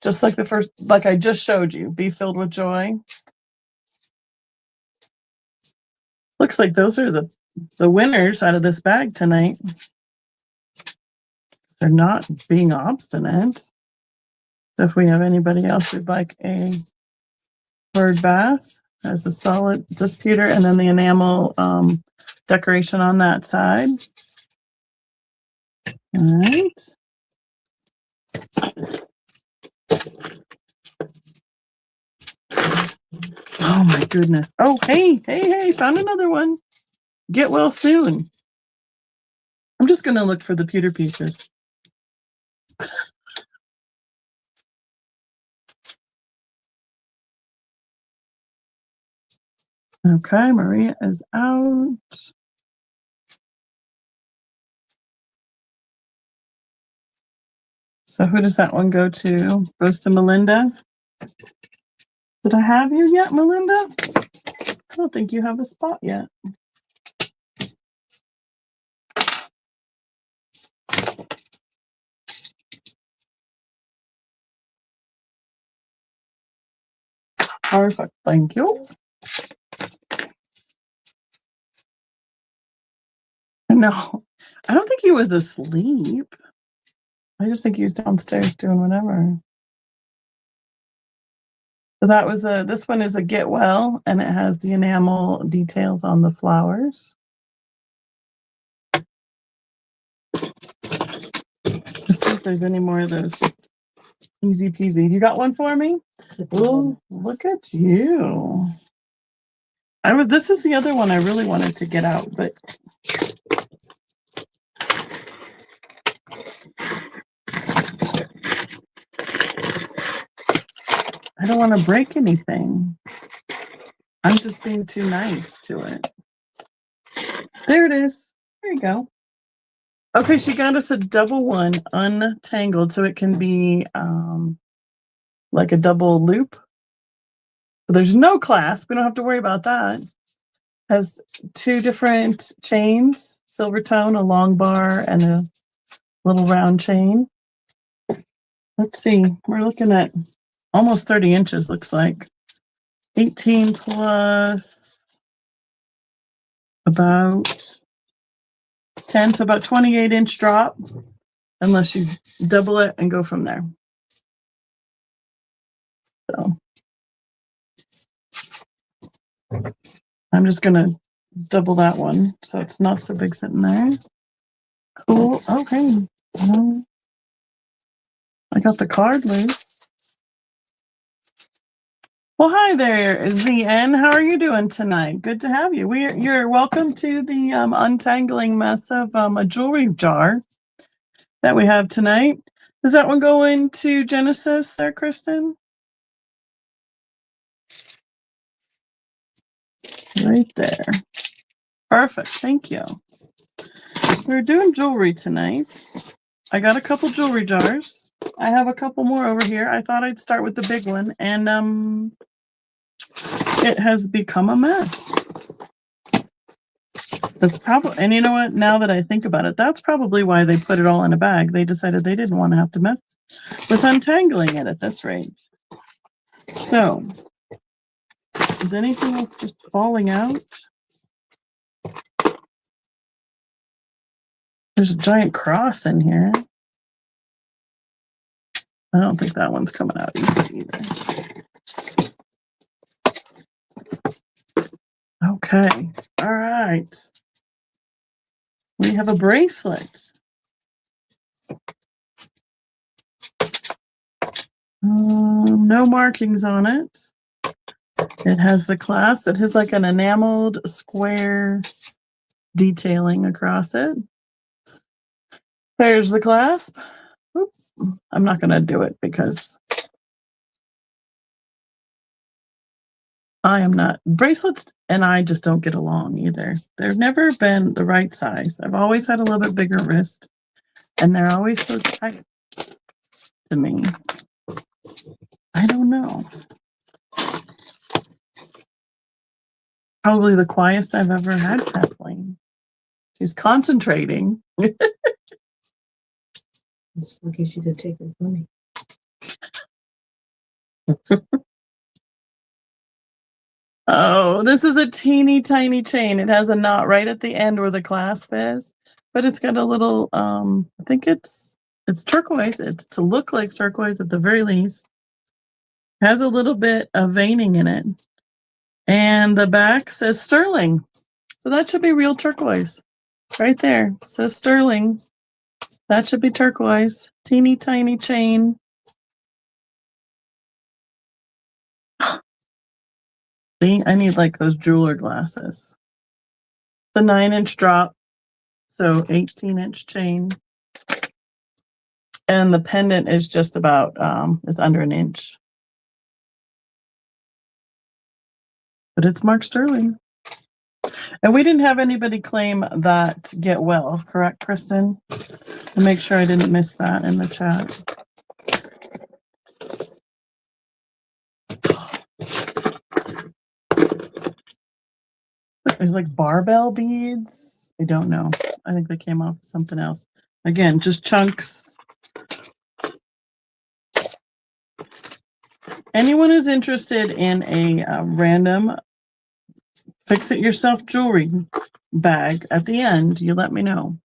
just like the first, like I just showed you, be filled with joy. Looks like those are the winners out of this bag tonight. They're not being obstinate. So if we have anybody else who'd like a bird bath, there's a solid just pewter and then the enamel decoration on that side. All right. Oh my goodness. Oh, hey, found another one. Get well soon. I'm just going to look for the pewter pieces. Okay, Maria is out. So who does that one go to? Goes to Melinda. Did I have you yet, Melinda? I don't think you have a spot yet. Perfect, thank you. No, I don't think he was asleep. I just think he was downstairs doing whatever. So that was this one is a get well, and it has the enamel details on the flowers. Let's see if there's any more of those. Easy peasy. You got one for me? Oh, look at you. This is the other one I really wanted to get out, but I don't want to break anything. I'm just being too nice to it. There it is. There you go. Okay, she got us a double one untangled, so it can be like a double loop. So there's no clasp. We don't have to worry about that. Has two different chains, silver tone, a long bar, and a little round chain. Let's see. We're looking at almost 30 inches, looks like. 18 plus about 10, so about 28-inch drop, unless you double it and go from there. So I'm just going to double that one so it's not so big sitting there. Cool. Okay. I got the card loose. Well, hi there, ZN. How are you doing tonight? Good to have you. You're welcome to the untangling mess of a jewelry jar that we have tonight. Does that one go into Genesis there, Kristen? Right there. Perfect. Thank you. We're doing jewelry tonight. I got a couple jewelry jars. I have a couple more over here. I thought I'd start with the big one, and it has become a mess. That's probably, and you know what? Now that I think about it, that's probably why they put it all in a bag. They decided they didn't want to have to mess with untangling it at this rate. So, is anything else just falling out? There's a giant cross in here. I don't think that one's coming out easy either. Okay. All right. We have a bracelet. No markings on it. It has the clasp. It has like an enameled square detailing across it. There's the clasp. Oop. I'm not going to do it because I am not. Bracelets and I just don't get along either. They've never been the right size. I've always had a little bit bigger wrist, and they're always so tight to me. I don't know. Probably the quietest I've ever had Kathleen. She's concentrating. I'm just lucky she did take it from me. Oh, this is a teeny tiny chain. It has a knot right at the end where the clasp is, but it's got a little, I think it's turquoise. It's to look like turquoise at the very least. Has a little bit of veining in it. And the back says sterling. So that should be real turquoise. Right there. It says sterling. That should be turquoise. Teeny tiny chain. See, I need like those jeweler glasses. The 9-inch drop. So 18-inch chain. And the pendant is just about, it's under an inch. But it's marked sterling. And we didn't have anybody claim that get well, correct, Kristen? To make sure I didn't miss that in the chat. There's like barbell beads. I don't know. I think they came off something else. Again, just chunks. Anyone who's interested in a random fix-it-yourself jewelry bag at the end, you let me know.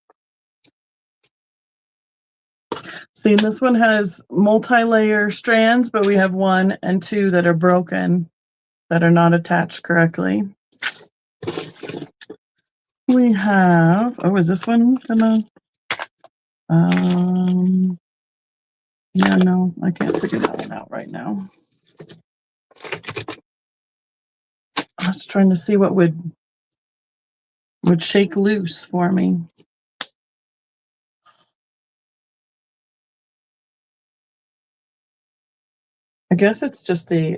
See, this one has multi-layer strands, but we have 1 and 2 that are broken, that are not attached correctly. We have, oh, is this one gonna, yeah, no, I can't figure that one out right now. I was trying to see what would shake loose for me. I guess it's just a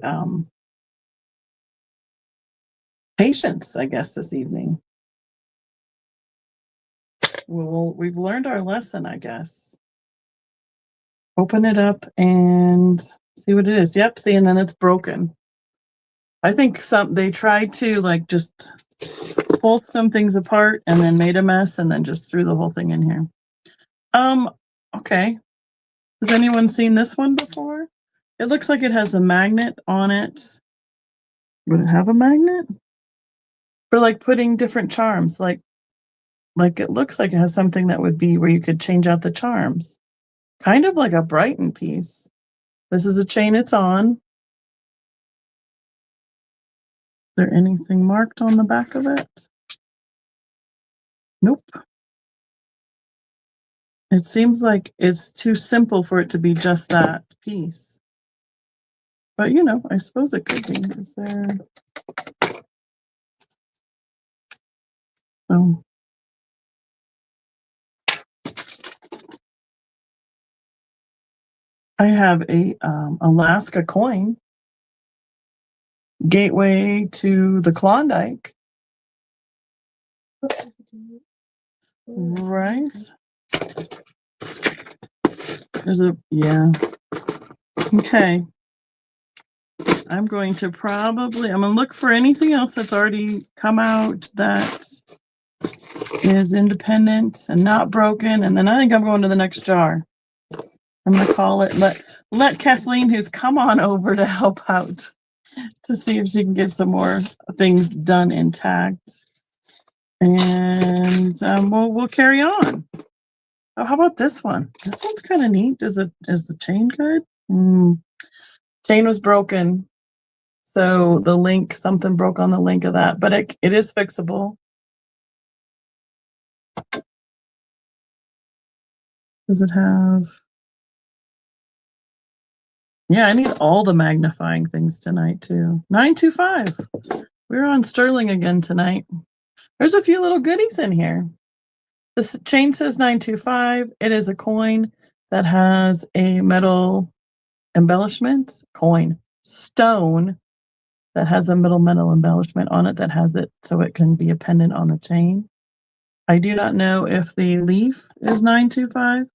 patience, I guess, this evening. Well, we've learned our lesson, I guess. Open it up and see what it is. Yep, see, and then it's broken. I think they tried to like just pull some things apart and then made a mess and then just threw the whole thing in here. Okay. Has anyone seen this one before? It looks like it has a magnet on it. Would it have a magnet? For like putting different charms, like it looks like it has something that would be where you could change out the charms. Kind of like a Brighton piece. This is a chain it's on. Is there anything marked on the back of it? Nope. It seems like it's too simple for it to be just that piece. But you know, I suppose it could be. Is there? Oh. I have a Alaska coin. Gateway to the Klondike. Right. There's a, yeah. Okay. I'm going to look for anything else that's already come out that is independent and not broken. And then I think I'm going to the next jar. I'm going to call it, let Kathleen, who's come on over to help out, to see if she can get some more things done intact. And we'll carry on. Oh, how about this one? This one's kind of neat. Is the chain good? Chain was broken. So the link, something broke on the link of that, but it is fixable. Does it have? Yeah, I need all the magnifying things tonight too. 925. We're on Sterling again tonight. There's a few little goodies in here. This chain says 925. It is a coin that has a metal embellishment. Stone that has a metal embellishment on it that has it so it can be a pendant on the chain. I do not know if the leaf is 925,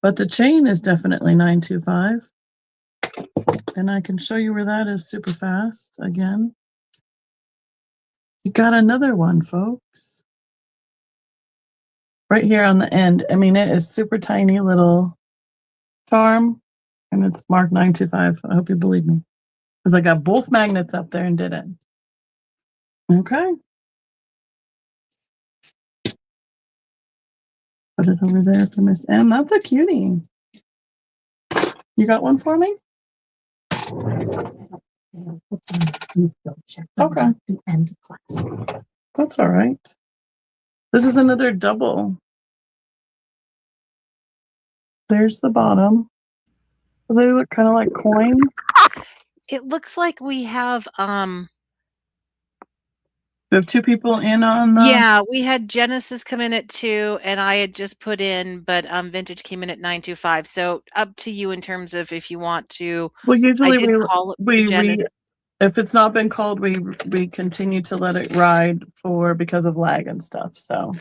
but the chain is definitely 925. And I can show you where that is super fast again. You got another one, folks. Right here on the end. I mean, it is super tiny little charm, and it's marked 925. I hope you believe me, because I got both magnets up there and did it. Okay. Put it over there for Miss M. That's a cutie. You got one for me? Okay. End class. That's all right. This is another double. There's the bottom. They look kind of like coin. It looks like we have We have two people in on the... Yeah, we had Genesis come in at 2 and I had just put in, but Vintage came in at 925. So up to you in terms of if you want to. Well, usually I did call it for Genesis. If it's not been called, we continue to let it ride because of lag and stuff. So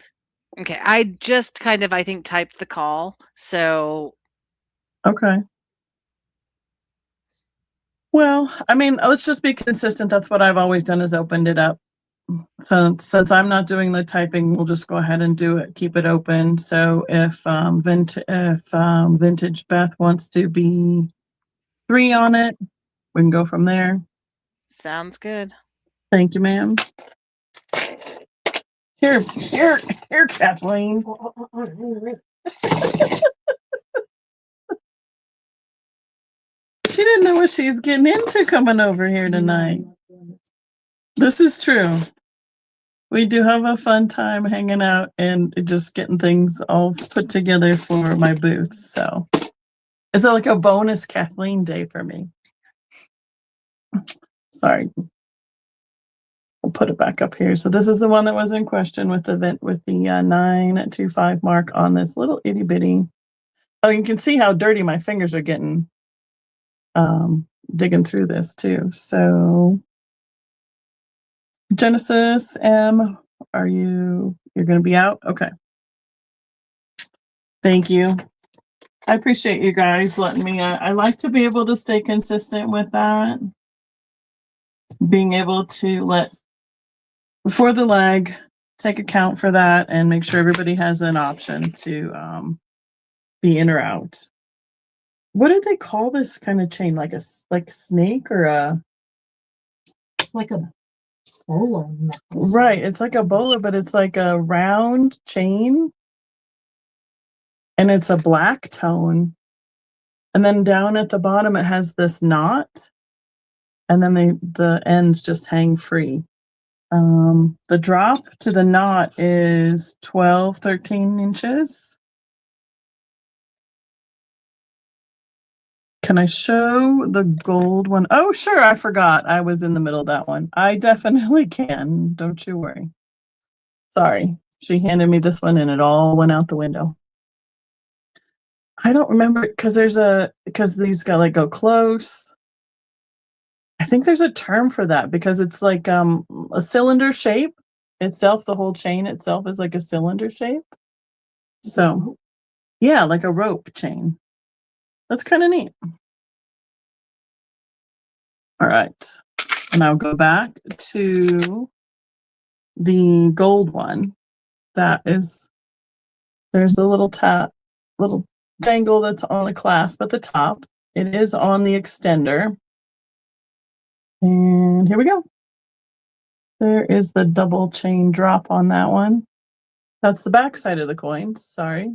okay, I just kind of I think typed the call. So okay. Well, I mean, let's just be consistent. That's what I've always done, is opened it up. So since I'm not doing the typing, we'll just go ahead and do it. Keep it open. So if Vintage Beth wants to be 3 on it, we can go from there. sounds good. Thank you, ma'am. Here, Kathleen. She didn't know what she's getting into coming over here tonight. This is true. We do have a fun time hanging out and just getting things all put together for my booth. So it's like a bonus Kathleen day for me. Sorry. We'll put it back up here. So this is the one that was in question with the 925 mark on this little itty bitty. Oh, you can see how dirty my fingers are getting digging through this too. So Genesis M, you're going to be out? Okay. Thank you. I appreciate you guys letting me. I like to be able to stay consistent with that. Being able to let, before the lag, take account for that and make sure everybody has an option to be in or out. What do they call this kind of chain? Like a snake or a? It's like a bowler necklace. Right, it's like a bowler, but it's like a round chain, and it's a black tone. And then down at the bottom, it has this knot, and then the ends just hang free. The drop to the knot is 13 inches. Can I show the gold one? Oh, sure. I forgot. I was in the middle of that one. I definitely can. Don't you worry. Sorry. She handed me this one and it all went out the window. I don't remember because these got like go close. I think there's a term for that because it's like a cylinder shape itself. The whole chain itself is like a cylinder shape. So yeah, like a rope chain. That's kind of neat. All right. And I'll go back to the gold one. There's a little dangle that's on the clasp at the top. It is on the extender. And here we go. There is the double chain drop on that one. That's the back side of the coins. Sorry.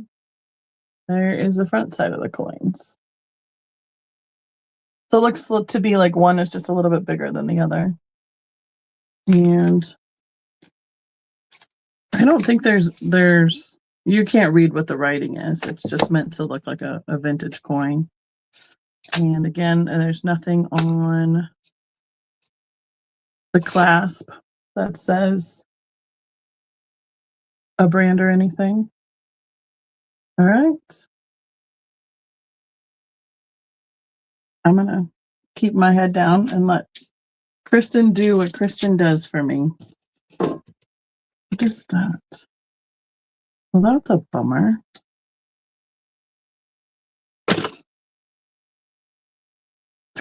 There is the front side of the coins. So it looks to be like one is just a little bit bigger than the other. And I don't think you can't read what the writing is. It's just meant to look like a vintage coin. And again, there's nothing on the clasp that says a brand or anything. All right. I'm going to keep my head down and let Kristen do what Kristen does for me. What is that? Well, that's a bummer. It's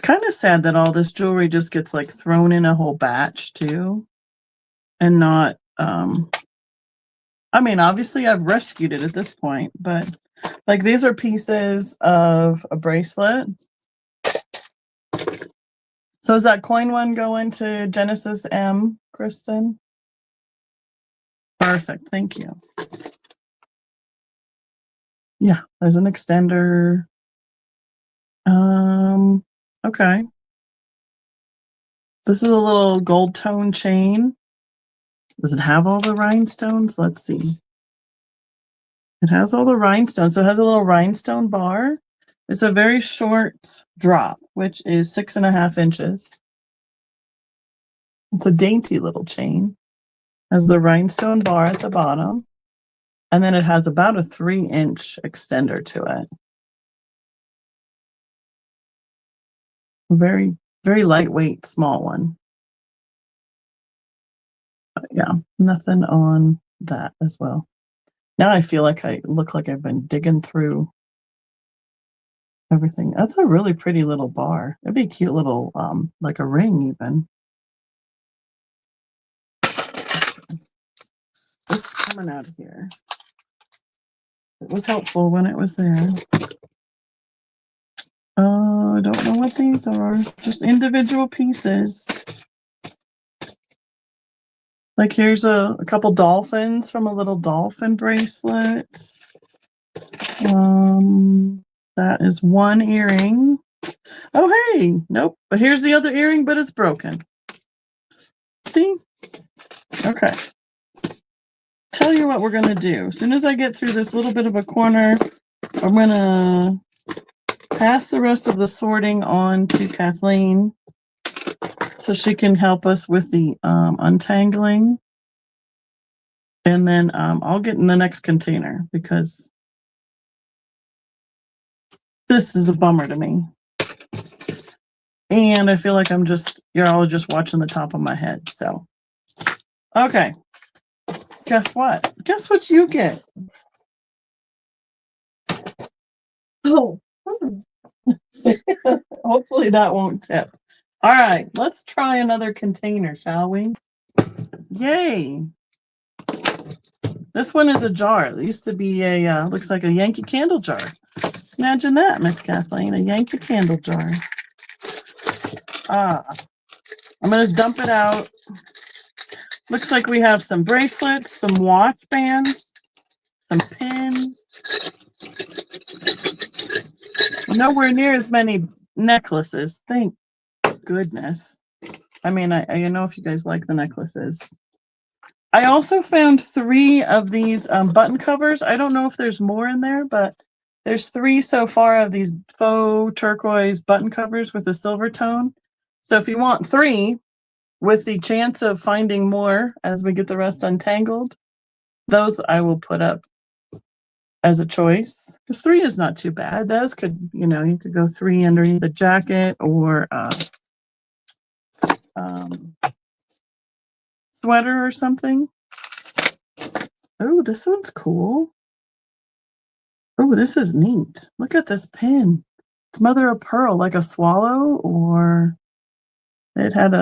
kind of sad that all this jewelry just gets like thrown in a whole batch too. And not, I mean, obviously I've rescued it at this point, but like these are pieces of a bracelet. So is that coin one going to Genesis M, Kristen? Perfect, thank you. Yeah, there's an extender. Okay. This is a little gold tone chain. Does it have all the rhinestones? Let's see. It has all the rhinestones. So it has a little rhinestone bar. It's a very short drop, which is 6.5 inches. It's a dainty little chain. Has the rhinestone bar at the bottom. And then it has about a 3-inch extender to it. Very, very lightweight, small one. But yeah, nothing on that as well. Now I feel like I look like I've been digging through everything. That's a really pretty little bar. It'd be a cute little, like a ring even. This is coming out of here. It was helpful when it was there. I don't know what these are. Just individual pieces. Like here's a couple dolphins from a little dolphin bracelet. That is one earring. Oh, hey, nope. But here's the other earring, but it's broken. See? Okay. Tell you what we're going to do. As soon as I get through this little bit of a corner, I'm going to pass the rest of the sorting on to Kathleen so she can help us with the untangling. And then I'll get in the next container because this is a bummer to me. And I feel like you're all just watching the top of my head. So, okay. Guess what? Guess what you get? Oh. Hopefully that won't tip. All right, let's try another container, shall we? Yay. This one is a jar. It used to be looks like a Yankee Candle jar. Imagine that, Miss Kathleen, a Yankee Candle jar. I'm going to dump it out. Looks like we have some bracelets, some watch bands, some pins. Nowhere near as many necklaces. Thank goodness. I mean, I know if you guys like the necklaces. I also found 3 of these button covers. I don't know if there's more in there, but There's 3 so far of these faux turquoise button covers with a silver tone. So if you want 3, with the chance of finding more as we get the rest untangled, those I will put up as a choice. Because 3 is not too bad. Those could, you could go 3 underneath the jacket or sweater or something. Oh, this one's cool. Oh, this is neat. Look at this pin. It's mother of pearl, like a swallow, or it had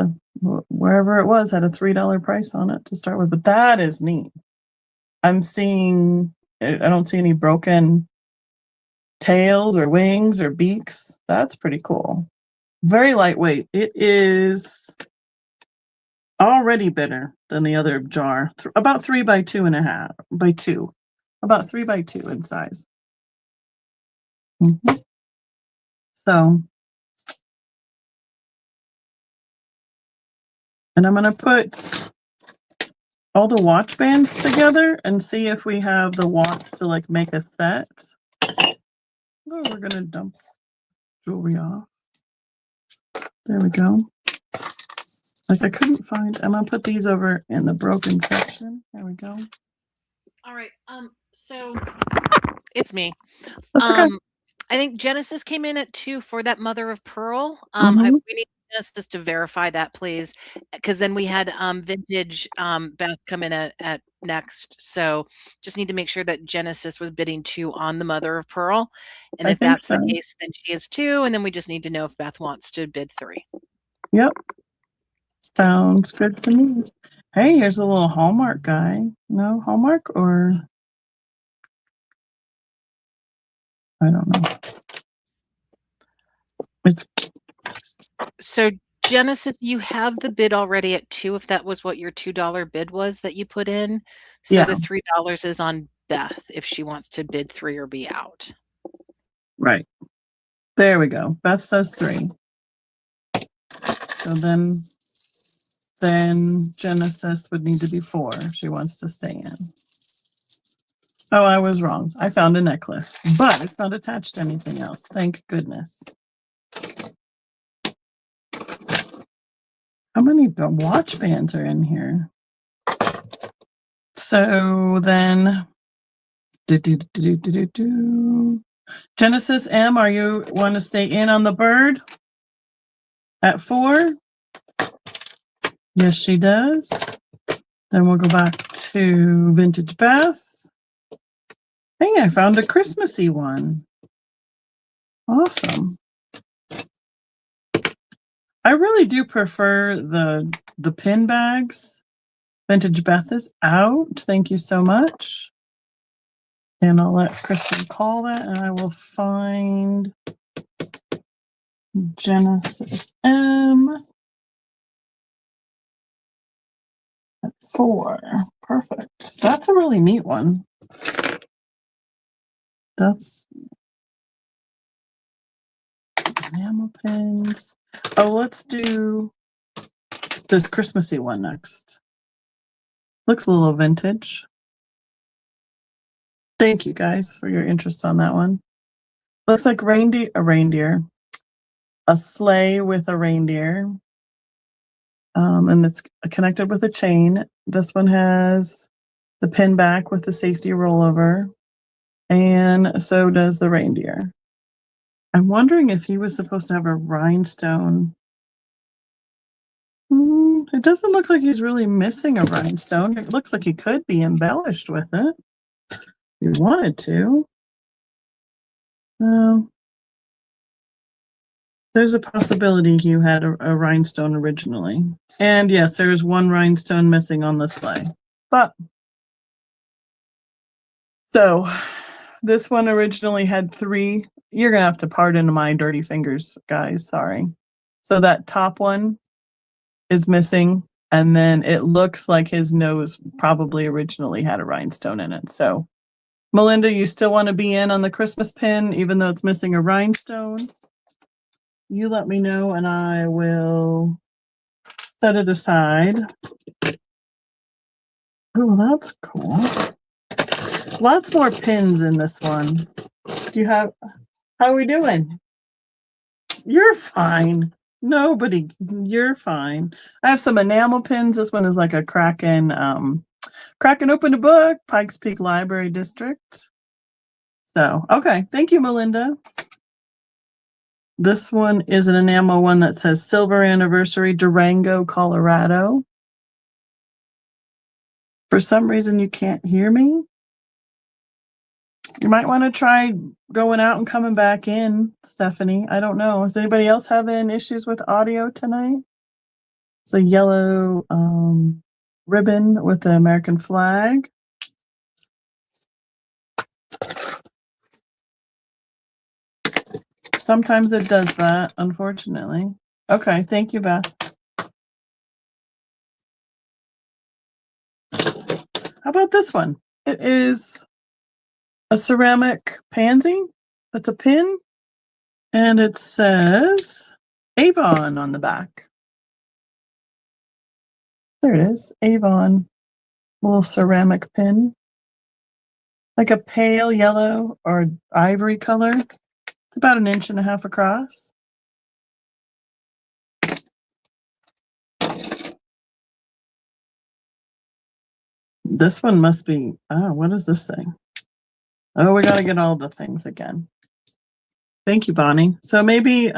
wherever it was, had a $3 price on it to start with. But that is neat. I don't see any broken tails or wings or beaks. That's pretty cool. Very lightweight. It is already bigger than the other jar. About 3 by 2.5 by 2. About 3 by 2 in size. So, and I'm going to put all the watch bands together and see if we have the watch to like make a set. Oh, we're going to dump jewelry off. There we go. Like I couldn't find, I'm going to put these over in the broken section. There we go. All right. So it's me. Okay. I think Genesis came in at 2 for that mother of pearl. Mhm. We need Genesis to verify that, please, because then we had vintage Beth come in at next. So just need to make sure that Genesis was bidding 2 on the mother of pearl, and I if think that's so. the case, then she is 2, and then we just need to know if Beth wants to bid 3. Yep. Sounds good to me. Hey, here's a little Hallmark guy. No Hallmark, or I don't know. It's So Genesis, you have the bid already at 2, if that was what your $2 bid was that you put in. So Yeah. the $3 is on Beth if she wants to bid 3 or be out. right. There we go. Beth says 3. So then Genesis would need to be 4 if she wants to stay in. Oh, I was wrong. I found a necklace, but it's not attached to anything else. Thank goodness. How many watch bands are in here? So then, Genesis M, are you want to stay in on the bird at 4? Yes, she does. Then we'll go back to Vintage Beth. Hey, I found a Christmassy one. Awesome. I really do prefer the pin bags. Vintage Beth is out. Thank you so much. And I'll let Kristen call that, and I will find Genesis M at 4. Perfect. That's a really neat one. That's enamel pins. Oh, let's do this Christmassy one next. Looks a little vintage. Thank you guys for your interest on that one. Looks like a sleigh with a reindeer. And it's connected with a chain. This one has the pin back with the safety rollover. And so does the reindeer. I'm wondering if he was supposed to have a rhinestone. It doesn't look like he's really missing a rhinestone. It looks like he could be embellished with it if he wanted to. There's a possibility you had a rhinestone originally. And yes, there's one rhinestone missing on the sleigh. But so this one originally had 3. You're going to have to pardon my dirty fingers, guys. Sorry. So that top one is missing. And then it looks like his nose probably originally had a rhinestone in it. So Melinda, you still want to be in on the Christmas pin, even though it's missing a rhinestone? You let me know and I will set it aside. Oh, that's cool. Lots more pins in this one. How are we doing? You're fine. Nobody, you're fine. I have some enamel pins. This one is like a Kraken Open a Book, Pikes Peak Library District. So, okay. Thank you, Melinda. This one is an enamel one that says Silver Anniversary, Durango, Colorado. For some reason, you can't hear me. You might want to try going out and coming back in, Stephanie. I don't know. Is anybody else having issues with audio tonight? It's a yellow ribbon with the American flag. Sometimes it does that, unfortunately. Okay, thank you, Beth. How about this one? It is a ceramic pansy. That's a pin. And it says Avon on the back. There it is, Avon. Little ceramic pin. Like a pale yellow or ivory color. It's about 1.5 inches across. This one must be, oh, what is this thing? Oh, we got to get all the things again. Thank you, Bonnie. So maybe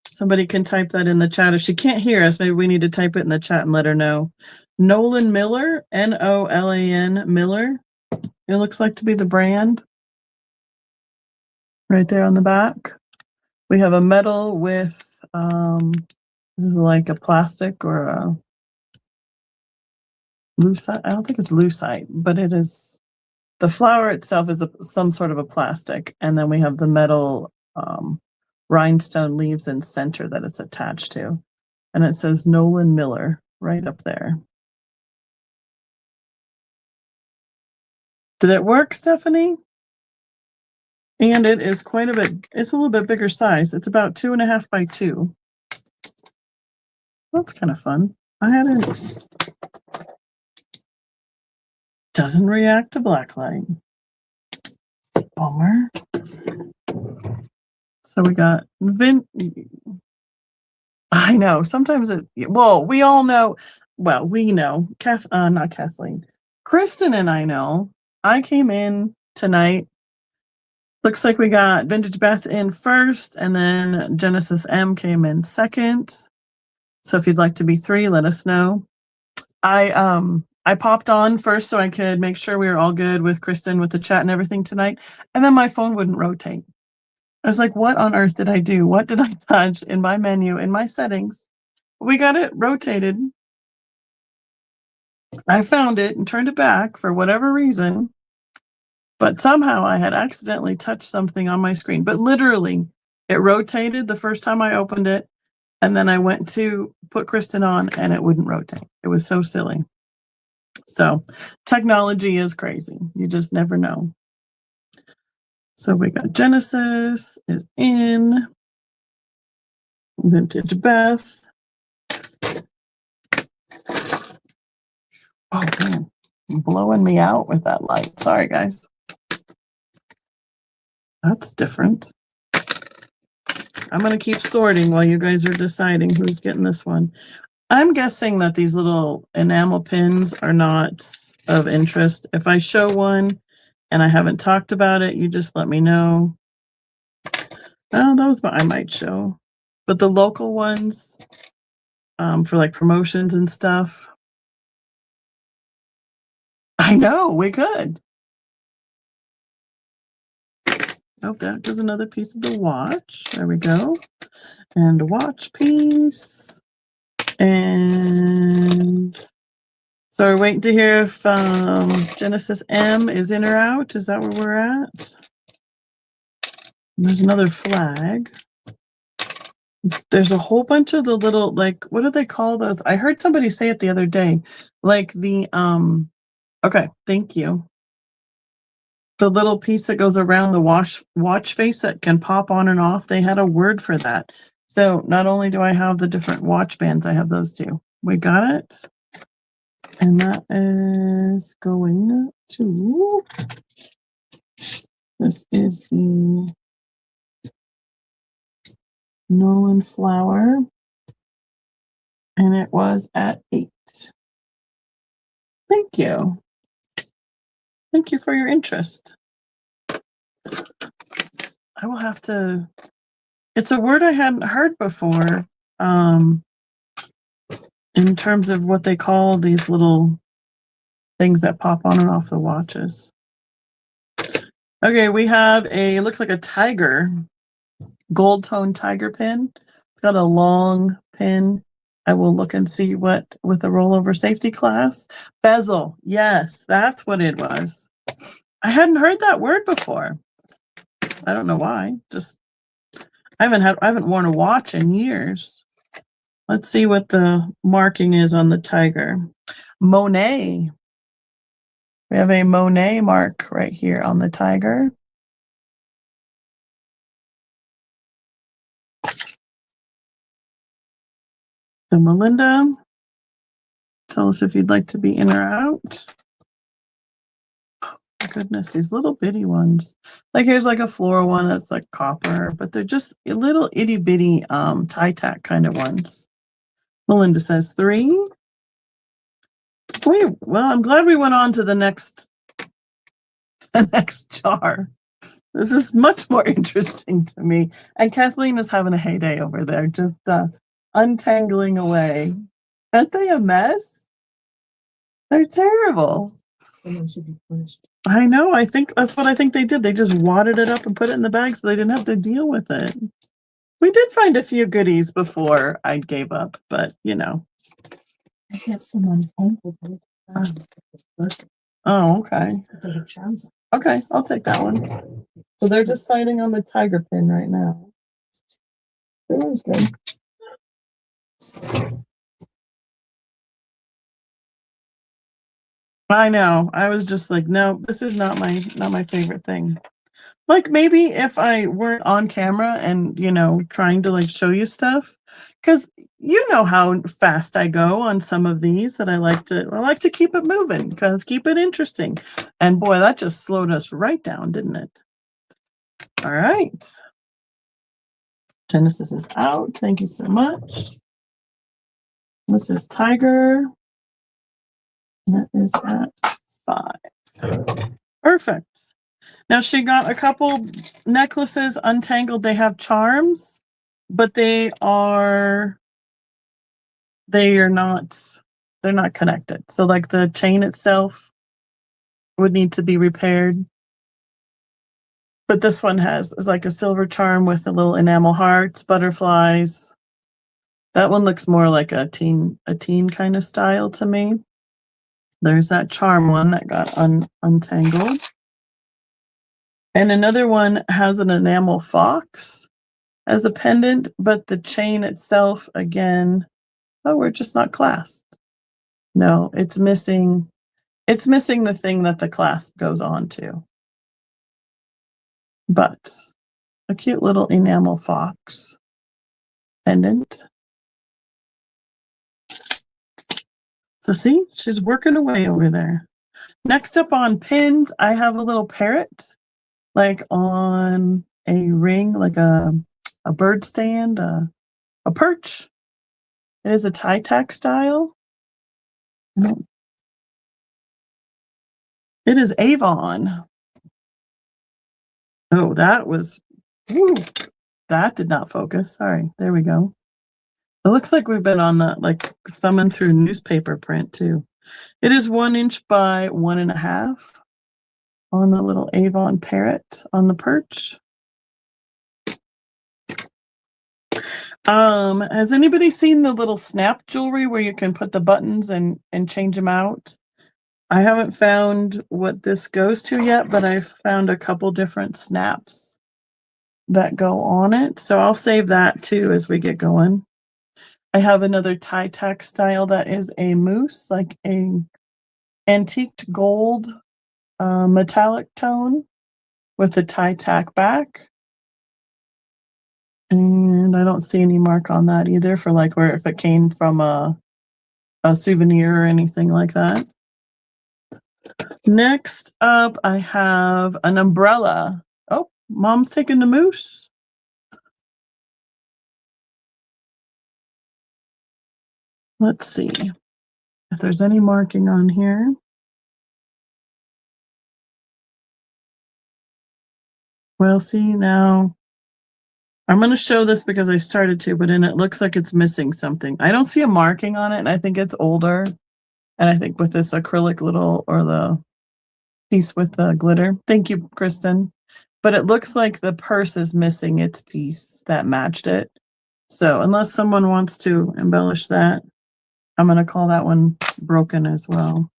somebody can type that in the chat. If she can't hear us, maybe we need to type it in the chat and let her know. Nolan Miller, Nolan Miller. It looks like to be the brand. Right there on the back. We have a metal with, this is like a plastic or a lucite. I don't think it's lucite, but it is. The flower itself is some sort of a plastic. And then we have the metal rhinestone leaves in center that it's attached to. And it says Nolan Miller right up there. Did it work, Stephanie? And it is quite a bit, it's a little bit bigger size. It's about 2.5 by 2. That's kind of fun. I hadn't. Doesn't react to black light. Bummer. So we got I know. Sometimes well, we all know. Well, we know. Not Kathleen. Kristen and I know. I came in tonight. Looks like we got Vintage Beth in first, and then Genesis M came in second. So if you'd like to be 3, let us know. I popped on first so I could make sure we were all good with Kristen with the chat and everything tonight, and then my phone wouldn't rotate. I was like, what on earth did I do? What did I touch in my menu, in my settings? We got it rotated. I found it and turned it back for whatever reason. But somehow I had accidentally touched something on my screen. But literally, it rotated the first time I opened it. And then I went to put Kristen on and it wouldn't rotate. It was so silly. So technology is crazy. You just never know. So we got Genesis is in. Vintage Beth. Oh, man. Blowing me out with that light. Sorry, guys. That's different. I'm going to keep sorting while you guys are deciding who's getting this one. I'm guessing that these little enamel pins are not of interest. If I show one and I haven't talked about it, you just let me know. Oh, those I might show. But the local ones for like promotions and stuff. I know, we could. Oh, that does another piece of the watch. There we go. And a watch piece. And so we're waiting to hear if Genesis M is in or out. Is that where we're at? There's another flag. There's a whole bunch of the little, like, what do they call those? I heard somebody say it the other day. Like the, okay, thank you. The little piece that goes around the watch face that can pop on and off. They had a word for that. So not only do I have the different watch bands, I have those too. We got it. And that is going to, this is the Nolan flower. And it was at 8. Thank you. Thank you for your interest. I will have to, it's a word I hadn't heard before, in terms of what they call these little things that pop on and off the watches. Okay, we have it looks like a tiger, gold tone tiger pin. It's got a long pin. I will look and see what with the rollover safety class. Bezel, yes, that's what it was. I hadn't heard that word before. I don't know why. Just I haven't worn a watch in years. Let's see what the marking is on the tiger. Monet. We have a Monet mark right here on the tiger. So Melinda, tell us if you'd like to be in or out. Oh, goodness, these little bitty ones. Like here's like a floral one that's like copper, but they're just little itty bitty tie tack kind of ones. Melinda says 3. Well, I'm glad we went on to the next jar. This is much more interesting to me. And Kathleen is having a heyday over there, just untangling away. Aren't they a mess? They're terrible. Someone should be punished. I know. I think that's what I think they did. They just wadded it up and put it in the bag so they didn't have to deal with it. We did find a few goodies before I gave up, but you know. I have someone ankle. Oh, okay. They have charms on. Okay, I'll take that one. So they're deciding on the tiger pin right now. That was good. I know. I was just like, no, this is not my favorite thing. Like maybe if I weren't on camera and, you know, trying to like show you stuff, because you know how fast I go on some of these that I like to keep it moving because keep it interesting. And boy, that just slowed us right down, didn't it? All right. Genesis is out. Thank you so much. This is Tiger. That is at 5. Perfect. Now she got a couple necklaces untangled. They have charms, but they're not connected. So like the chain itself would need to be repaired. But this one is like a silver charm with a little enamel hearts, butterflies. That one looks more like a teen kind of style to me. There's that charm one that got untangled. And another one has an enamel fox as a pendant, but the chain itself, again, we're just not clasped. No, it's missing the thing that the clasp goes on to. But a cute little enamel fox pendant. So see, she's working away over there. Next up on pins, I have a little parrot, like on a ring, like a bird stand, a perch. It is a tie tack style. It is Avon. Oh, that did not focus. Sorry. There we go. It looks like we've been on that, like thumbing through newspaper print too. It is 1 inch by 1.5 on the little Avon parrot on the perch. Has anybody seen the little snap jewelry where you can put the buttons and change them out? I haven't found what this goes to yet, but I've found a couple different snaps that go on it. So I'll save that too as we get going. I have another tie tack style that is a mousse, like a antiqued gold metallic tone with a tie tack back. And I don't see any mark on that either for like where if it came from a a souvenir or anything like that. Next up, I have an umbrella. Oh, Mom's taking the moose. Let's see if there's any marking on here. Well, see, now I'm going to show this because I started to, but then it looks like it's missing something. I don't see a marking on it, and I think it's older. And I think with this acrylic little, or the piece with the glitter. Thank you, Kristen. But it looks like the purse is missing its piece that matched it. So unless someone wants to embellish that, I'm going to call that one broken as well.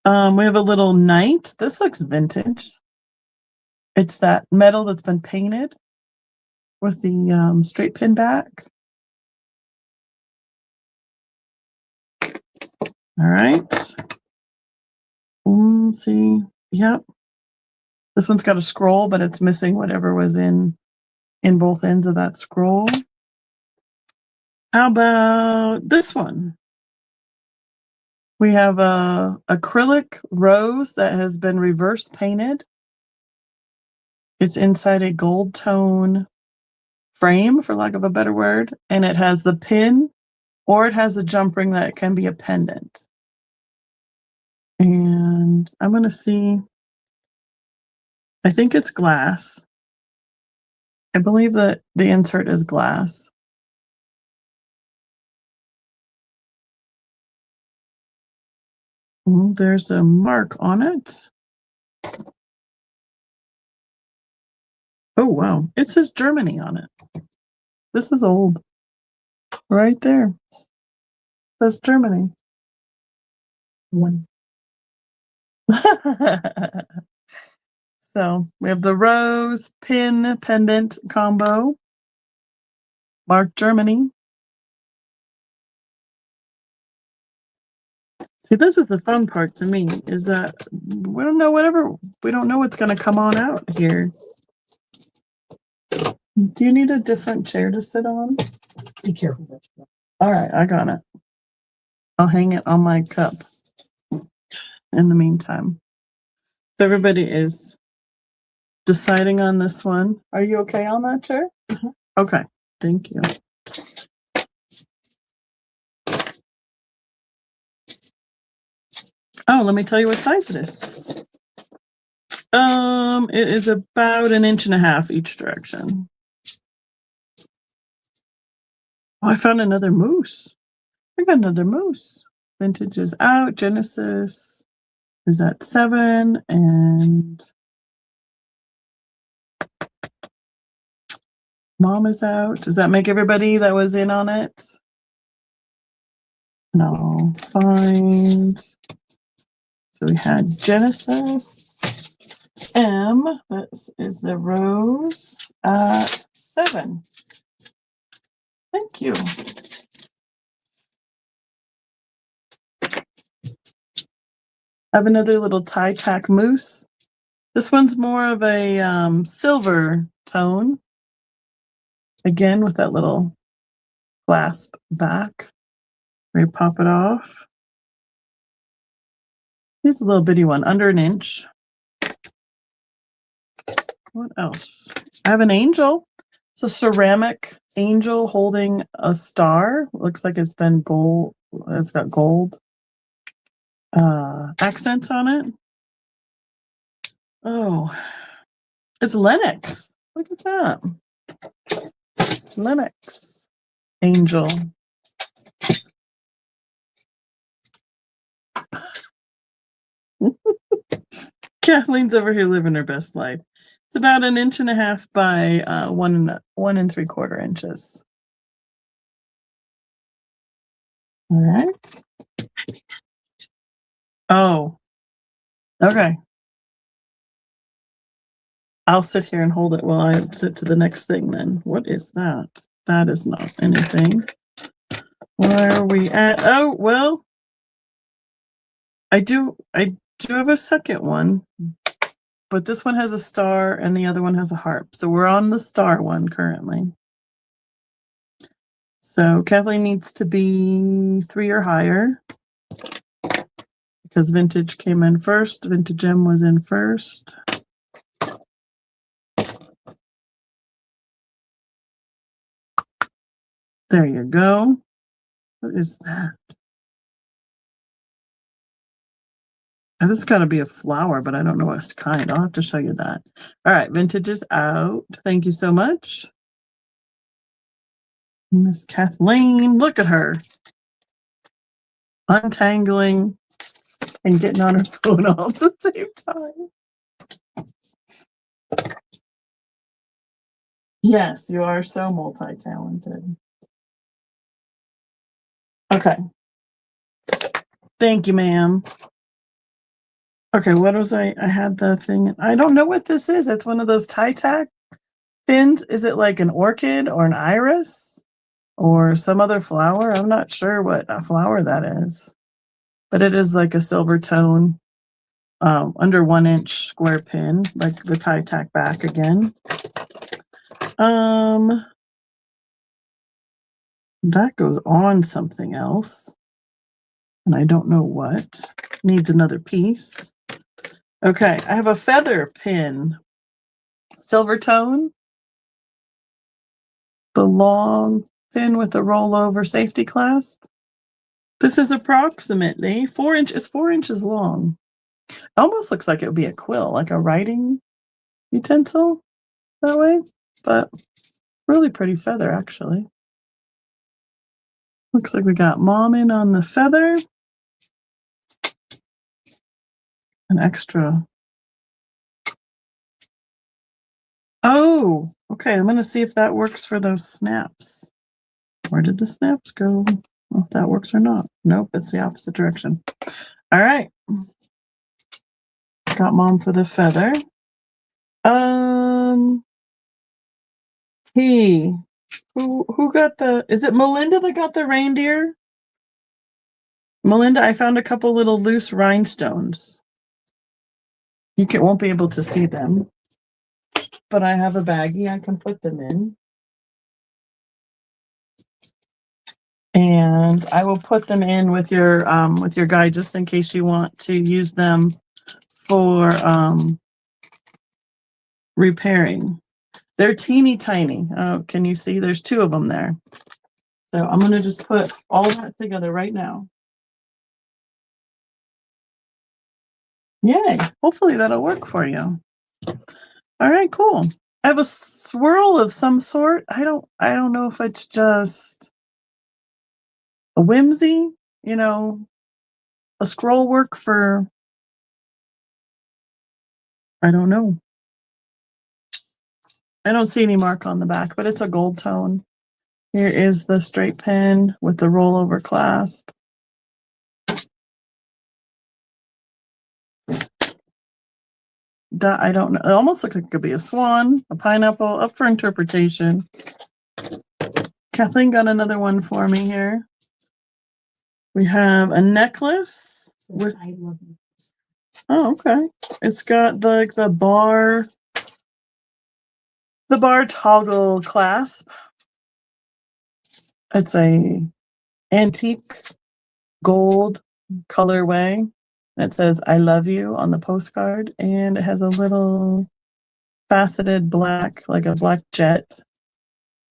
We have a little knight. This looks vintage. It's that metal that's been painted with the straight pin back. All right. Let's see. Yep. This one's got a scroll, but it's missing whatever was in both ends of that scroll. How about this one? We have a acrylic rose that has been reverse painted. It's inside a gold tone frame, for lack of a better word, and it has the pin, or it has a jump ring that can be a pendant. And I'm going to see, I think it's glass. I believe that the insert is glass. There's a mark on it. Oh, wow. It says Germany on it. This is old. Right there. It says Germany. One. So we have the rose pin pendant combo. Mark Germany. See, this is the fun part to me, is that we don't know what's going to come on out here. Do you need a different chair to sit on? Be careful. All right, I got it. I'll hang it on my cup in the meantime. So everybody is deciding on this one. Are you okay on that chair? Mm-hmm. Okay, thank you. Oh, let me tell you what size it is. It is about 1.5 inches each direction. Oh, I found another moose. I got another moose. Vintage is out. Genesis is at 7, and Mom is out. Does that make everybody that was in on it? No. Find. So we had Genesis, M, this is the rose, at 7. Thank you. I have another little tie tack moose. This one's more of a silver tone. Again, with that little clasp back. We pop it off. Here's a little bitty one, under 1 inch. What else? I have an angel. It's a ceramic angel holding a star. Looks like it's been gold. It's got gold accents on it. Oh, it's Lennox. Look at that. Lennox angel. Kathleen's over here living her best life. It's about 1.5 inches by 1 3/4 inches. All right. Oh, okay. I'll sit here and hold it while I sit to the next thing then. What is that? That is not anything. Where are we at? Oh, well, I do have a second one, but this one has a star and the other one has a harp. So we're on the star one currently. So Kathleen needs to be 3 or higher because Vintage came in first. Vintage M was in first. There you go. What is that? This has got to be a flower, but I don't know what kind. I'll have to show you that. All right, Vintage is out. Thank you so much. Miss Kathleen, look at her. Untangling and getting on her phone all at the same time. Yes, you are so multi-talented. Okay. Thank you, ma'am. Okay, what was I had the thing. I don't know what this is. It's one of those tie-tack pins. Is it like an orchid or an iris or some other flower? I'm not sure what a flower that is. But it is like a silver tone under 1 inch square pin, like the tie-tack back again. That goes on something else. And I don't know what. Needs another piece. Okay, I have a feather pin. Silver tone. The long pin with the rollover safety clasp. This is approximately 4 inches. It's 4 inches long. It almost looks like it would be a quill, like a writing utensil that way. But really pretty feather, actually. Looks like we got Mom in on the feather. An extra. Oh, okay. I'm going to see if that works for those snaps. Where did the snaps go? Well, if that works or not. Nope, it's the opposite direction. All right. Got Mom for the feather. Who got the, is it Melinda that got the reindeer? Melinda, I found a couple little loose rhinestones. You won't be able to see them, but I have a baggie I can put them in. And I will put them in with your guide just in case you want to use them for repairing. They're teeny tiny. Oh, can you see? There's 2 of them there. So I'm going to just put all that together right now. Yay. Hopefully that'll work for you. All right, cool. I have a swirl of some sort. I don't know if it's just a whimsy, a scroll work for, I don't know. I don't see any mark on the back, but it's a gold tone. Here is the straight pin with the rollover clasp. That I don't know. It almost looks like it could be a swan, a pineapple, up for interpretation. Kathleen got another one for me here. We have a necklace with. I love it. Oh, okay. It's got the bar toggle clasp. It's a antique gold colorway. It says "I love you" on the postcard, and it has a little faceted black, like a black jet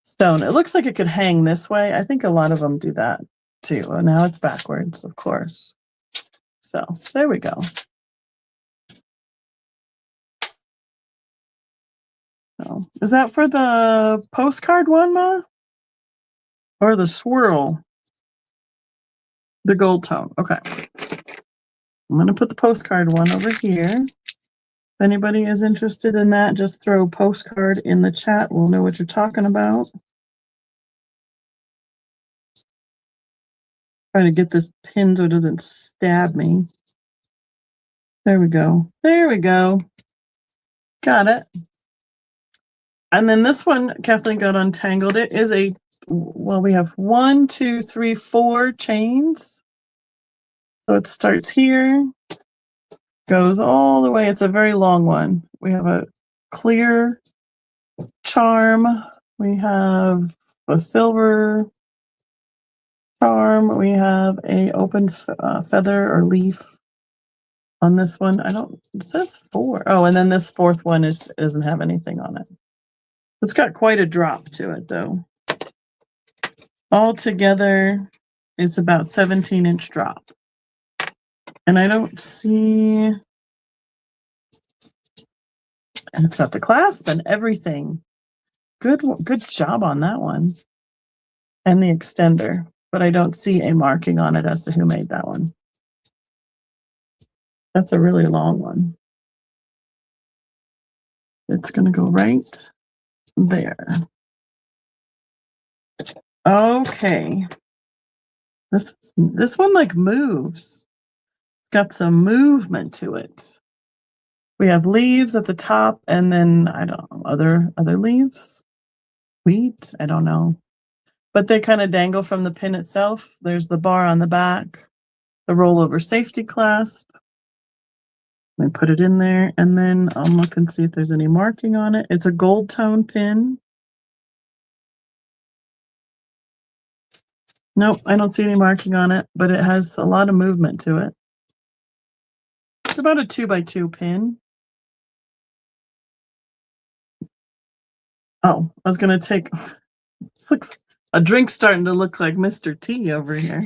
stone. It looks like it could hang this way. I think a lot of them do that too. And now it's backwards, of course. So there we go. So, is that for the postcard one, Ma? Or the swirl? The gold tone. Okay. I'm going to put the postcard one over here. If anybody is interested in that, just throw postcard in the chat. We'll know what you're talking about. Try to get this pinned so it doesn't stab me. There we go. There we go. Got it. And then this one, Kathleen got untangled. It is we have 1, 2, 3, 4 chains. So it starts here, goes all the way. It's a very long one. We have a clear charm. We have a silver charm. We have a open feather or leaf on this one. It says 4. Oh, and then this 4th one doesn't have anything on it. It's got quite a drop to it though. Altogether, it's about 17-inch drop. And I don't see, and it's got the clasp and everything. Good job on that one. And the extender, but I don't see a marking on it as to who made that one. That's a really long one. It's going to go right there. Okay. This one like moves. Got some movement to it. We have leaves at the top and then I don't know, other leaves. Wheat, I don't know. But they kind of dangle from the pin itself. There's the bar on the back, the rollover safety clasp. I put it in there and then I'll look and see if there's any marking on it. It's a gold tone pin. Nope, I don't see any marking on it, but it has a lot of movement to it. It's about a 2x2 pin. Oh, I was going to take, looks a drink starting to look like Mr. T over here.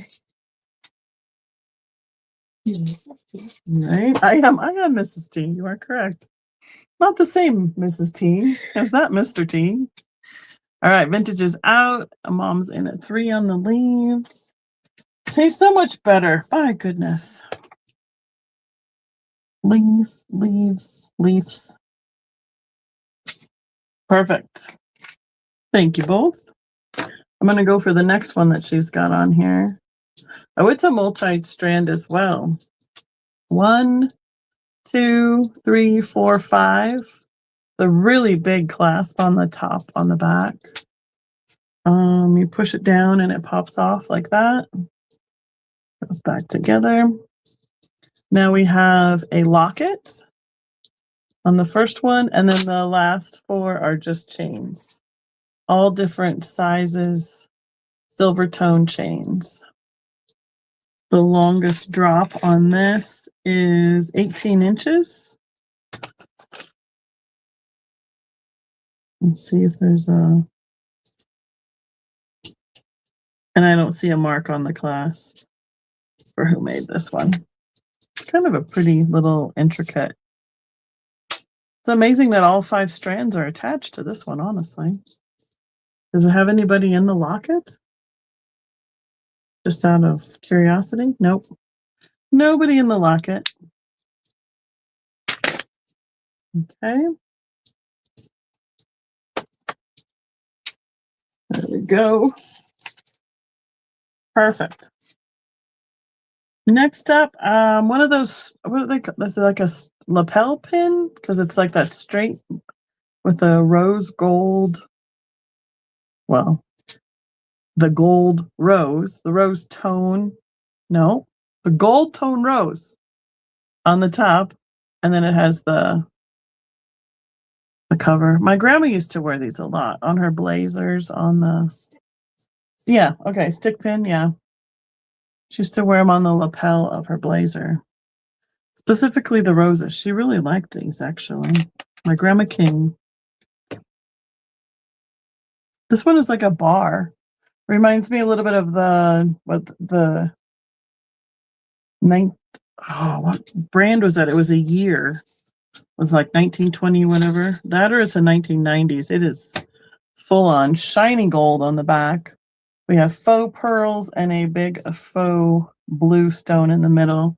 Right? I am Mrs. T. You are correct. Not the same Mrs. T as that Mr. T. All right, vintage is out. Mom's in at 3 on the leaves. Tastes so much better. My goodness. Leaves. Perfect. Thank you both. I'm going to go for the next one that she's got on here. Oh, it's a multi-strand as well. 1, 2, 3, 4, 5. The really big clasp on the top, on the back. You push it down and it pops off like that. Goes back together. Now we have a locket on the first one, and then the last 4 are just chains. All different sizes, silver tone chains. The longest drop on this is 18 inches. Let's see if there's a... And I don't see a mark on the clasp for who made this one. It's kind of a pretty little intricate. It's amazing that all 5 strands are attached to this one, honestly. Does it have anybody in the locket? Just out of curiosity? Nope. Nobody in the locket. Okay. There we go. Perfect. Next up, one of those, what are they called? This is like a lapel pin because it's like that straight with a rose gold. Well, the gold rose, the rose tone. No, the gold tone rose on the top, and then it has the cover. My grandma used to wear these a lot on her blazers, on the, yeah, okay, stick pin, yeah. She used to wear them on the lapel of her blazer. Specifically the roses. She really liked these, actually. My Grandma King. This one is like a bar. Reminds me a little bit of what brand was that? It was a year. It was like 1920, whatever. That or it's a 1990s. It is full on shiny gold on the back. We have faux pearls and a big faux blue stone in the middle.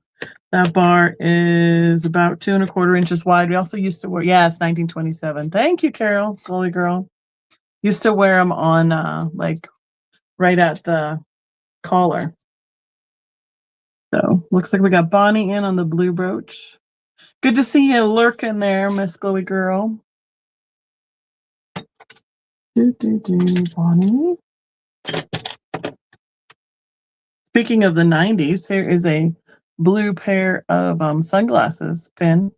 That bar is about 2 1/4 inches wide. We also used to wear, yes, 1927. Thank you, Carol, Chloe girl. Used to wear them on like right at the collar. So looks like we got Bonnie in on the blue brooch. Good to see you lurking there, Miss Chloe girl. Bonnie. Speaking of the 90s, here is a blue pair of sunglasses pin.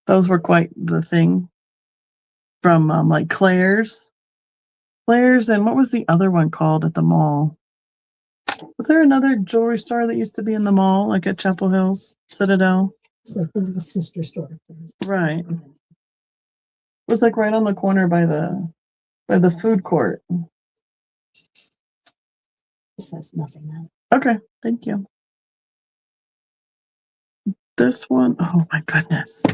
Those were quite the thing. From like Claire's, and what was the other one called at the mall? Was there another jewelry store that used to be in the mall, like at Chapel Hills, Citadel? It's like one of the sister store. Right. It was like right on the corner by the food court. This has nothing now. Okay, thank you. This one, oh my goodness.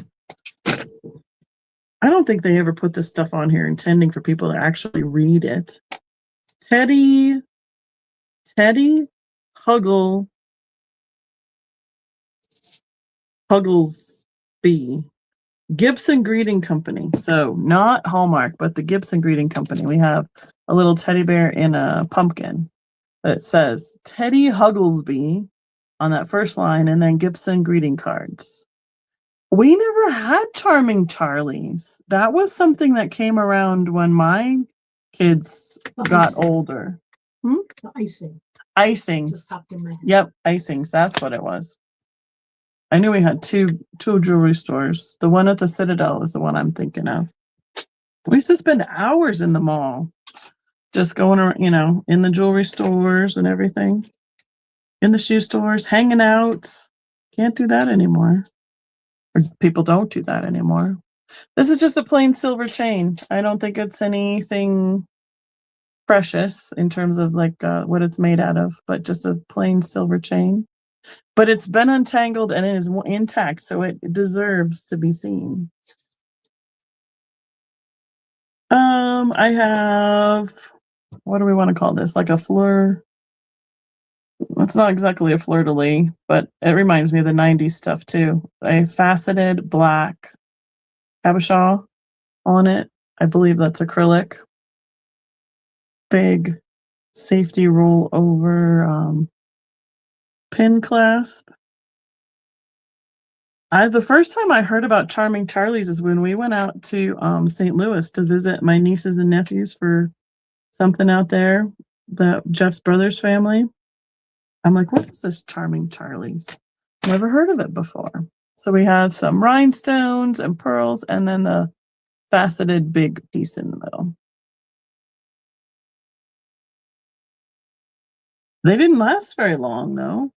I don't think they ever put this stuff on here intending for people to actually read it. Teddy Hugglesby. Gibson Greeting Company. So not Hallmark, but the Gibson Greeting Company. We have a little teddy bear in a pumpkin. It says Teddy Hugglesby on that first line, and then Gibson greeting cards. We never had Charming Charlies. That was something that came around when my kids got older. The icing. Icings. Just popped in my head. Yep, icings. That's what it was. I knew we had two jewelry stores. The one at the Citadel is the one I'm thinking of. We used to spend hours in the mall, just going around, in the jewelry stores and everything, in the shoe stores, hanging out. Can't do that anymore. Or people don't do that anymore. This is just a plain silver chain. I don't think it's anything precious in terms of like what it's made out of, but just a plain silver chain. But it's been untangled and it is intact, so it deserves to be seen. I have, what do we want to call this? Like a fleur. It's not exactly a fleur-de-lis, but it reminds me of the 90s stuff too. A faceted black cabochon on it. I believe that's acrylic. Big safety roll over pin clasp. The first time I heard about Charming Charlies is when we went out to St. Louis to visit my nieces and nephews for something out there, Jeff's brother's family. I'm like, what is this Charming Charlies? Never heard of it before. So we have some rhinestones and pearls, and then the faceted big piece in the middle. They didn't last very long, though.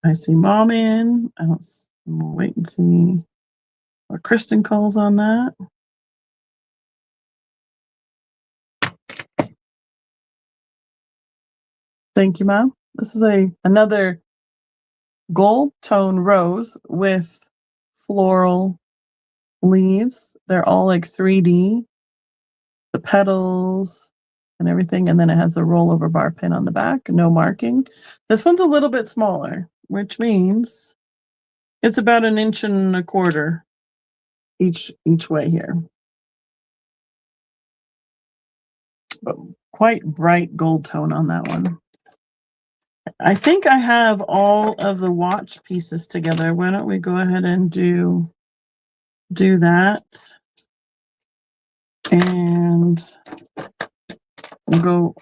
I see Mom in. We'll wait and see what Kristen calls on that. Thank you, Mom. This is another gold tone rose with floral leaves. They're all like 3D. The petals and everything, and then it has a rollover bar pin on the back, no marking. This one's a little bit smaller, which means it's about 1.25 inches each way here. But quite bright gold tone on that one. I think I have all of the watch pieces together. Why don't we go ahead and do that? And we'll go.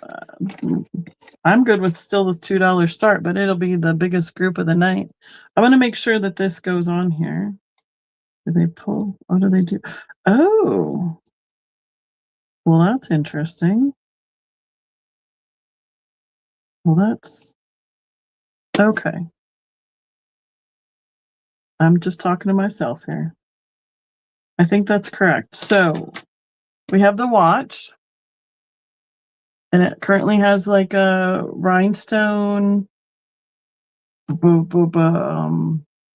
I'm good with still the $2 start, but it'll be the biggest group of the night. I want to make sure that this goes on here. Do they pull? What do they do? Oh, well, that's interesting. Well, that's okay. I'm just talking to myself here. I think that's correct. So we have the watch, and it currently has like a rhinestone,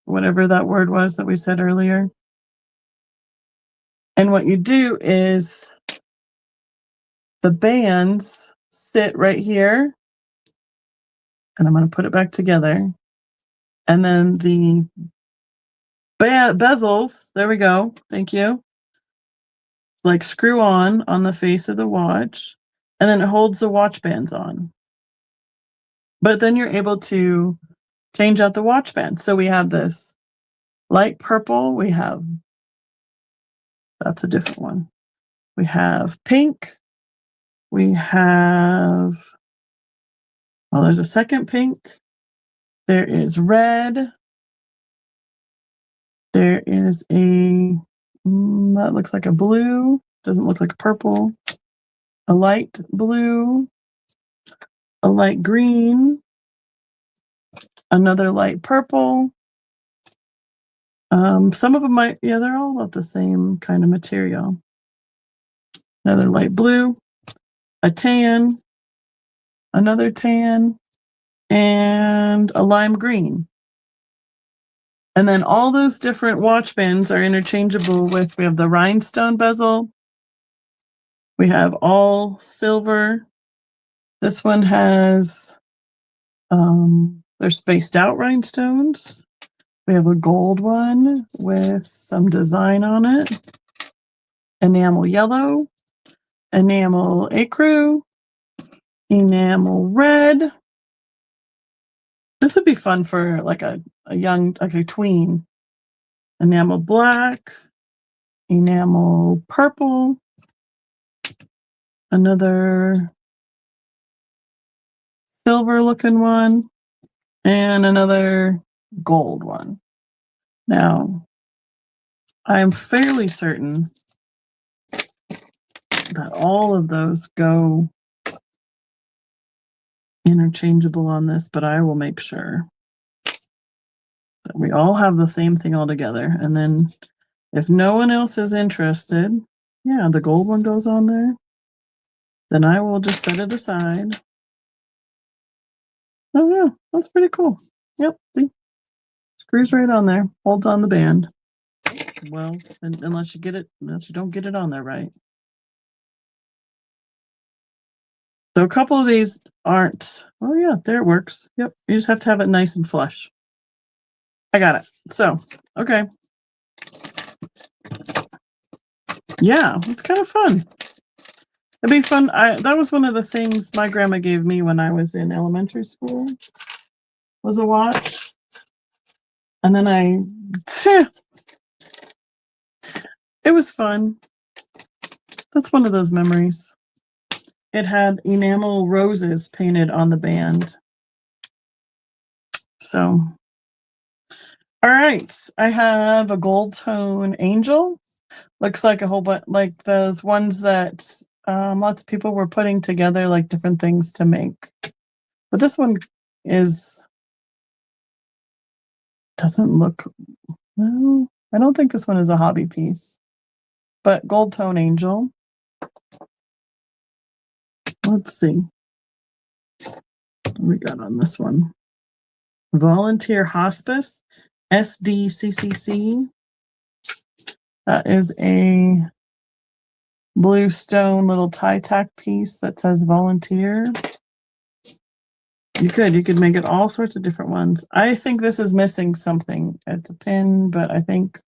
whatever that word was that we said earlier. And what you do is the bands sit right here, and I'm going to put it back together. And then the bezels, there we go. Thank you. Like screw on the face of the watch, and then it holds the watch bands on. But then you're able to change out the watch band. So we have this light purple. That's a different one. We have pink. We have, there's a second pink. There is red. There is that looks like a blue. Doesn't look like a purple. a light blue, a light green, another light purple. Some of them might, yeah, they're all about the same kind of material. Another light blue, a tan, another tan, and a lime green. And then all those different watch bands are interchangeable with, we have the rhinestone bezel. We have all silver. This one has, they're spaced out rhinestones. We have a gold one with some design on it. Enamel yellow, enamel ecru, enamel red. This would be fun for like a young, like a tween. Enamel black, enamel purple, another silver looking one, and another gold one. Now, I'm fairly certain that all of those go interchangeable on this, but I will make sure that we all have the same thing all together. And then if no one else is interested, yeah, the gold one goes on there. Then I will just set it aside. Oh yeah, that's pretty cool. Yep, see? Screws right on there, holds on the band. Well, unless you don't get it on there right. So a couple of these aren't, oh yeah, there it works. Yep, you just have to have it nice and flush. I got it. So, okay. Yeah, it's kind of fun. It'd be fun. That was one of the things my grandma gave me when I was in elementary school, was a watch. And then it was fun. That's one of those memories. It had enamel roses painted on the band. So, all right. I have a gold tone angel. Looks like a whole bunch, like those ones that lots of people were putting together, like different things to make. But this one doesn't look, no, I don't think this one is a hobby piece. But gold tone angel. Let's see. What we got on this one? Volunteer Hospice, SDCCC. That is a blue stone little tie tack piece that says volunteer. You could make it all sorts of different ones. I think this is missing something. It's a pin, but I think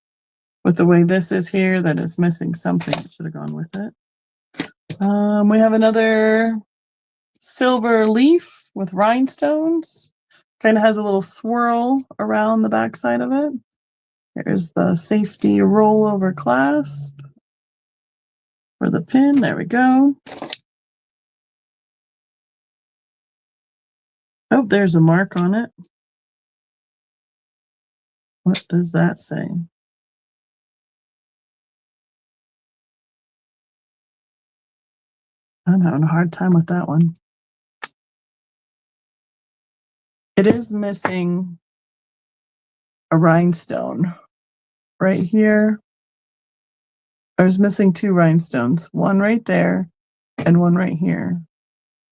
with the way this is here, that it's missing something. It should have gone with it. We have another silver leaf with rhinestones. Kind of has a little swirl around the backside of it. Here's the safety rollover clasp for the pin. There we go. Oh, there's a mark on it. What does that say? I'm having a hard time with that one. It is missing a rhinestone right here. There's missing two rhinestones, one right there and one right here.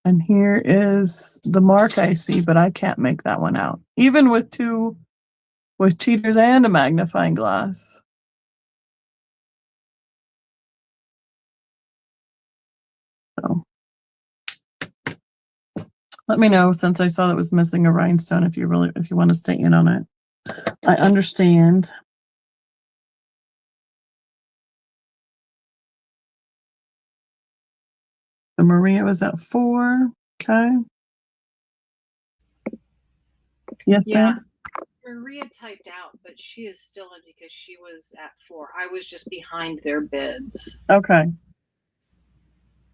And here is the mark I see, but I can't make that one out. Even with cheaters and a magnifying glass. So let me know, since I saw that was missing a rhinestone, if you want to stay in on it. I understand. So Maria was at 4. Okay. Yes, Yeah. ma'am? Maria typed out, but she is still in because she was at 4. I was just behind their bids. Okay.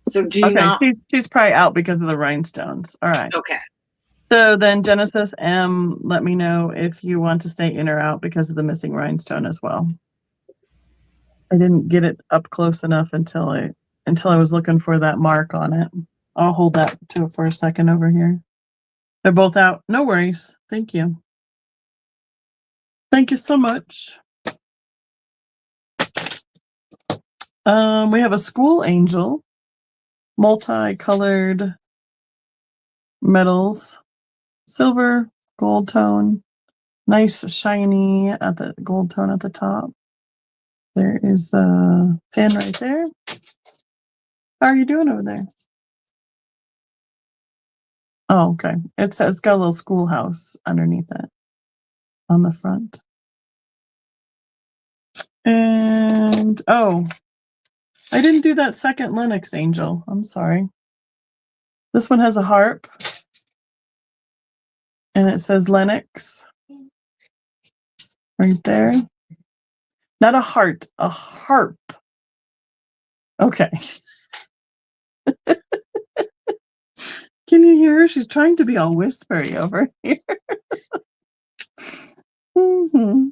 So do you not? She's probably out because of the rhinestones. All right. Okay. So then Genesis M, let me know if you want to stay in or out because of the missing rhinestone as well. I didn't get it up close enough until until I was looking for that mark on it. I'll hold that to it for a second over here. They're both out. No worries. Thank you. Thank you so much. We have a school angel, multicolored metals, silver, gold tone, nice shiny at the gold tone at the top. There is the pin right there. How are you doing over there? Oh, okay. It's got a little schoolhouse underneath it on the front. And oh, I didn't do that second Linux angel. I'm sorry. This one has a harp. And it says Linux right there. Not a heart, a harp. Okay. Can you hear her? She's trying to be all whispery over here. Mm-hmm.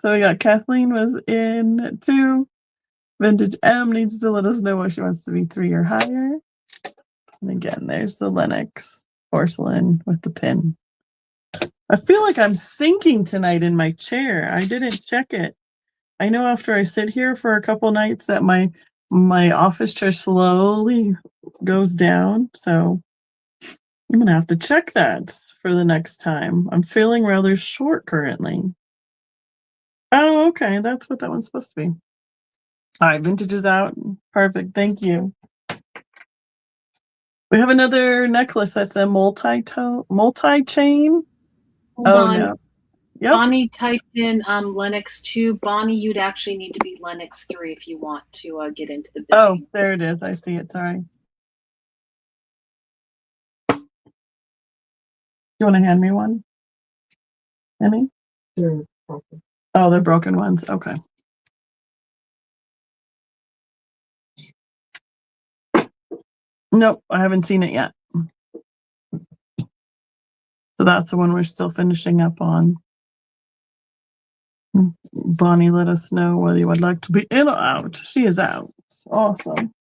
So we got Kathleen was in 2. Vintage M needs to let us know what she wants to be 3 or higher. And again, there's the Linux porcelain with the pin. I feel like I'm sinking tonight in my chair. I didn't check it. I know after I sit here for a couple nights that my office chair slowly goes down. So I'm going to have to check that for the next time. I'm feeling rather short currently. Oh, okay. That's what that one's supposed to be. All right. Vintage is out. Perfect. Thank you. We have another necklace that's a multi-chain. Hold on. Yeah. Yep. Bonnie typed in Lennox 2. Bonnie, you'd actually need to be Lennox 3 if you want to get into the Oh, bidding. there it is. I see it. Sorry. You want to hand me one? Any? Sure. Oh, they're broken ones. Okay. Nope, I haven't seen it yet. So that's the one we're still finishing up on. Bonnie, let us know whether you would like to be in or out. She is out. Awesome.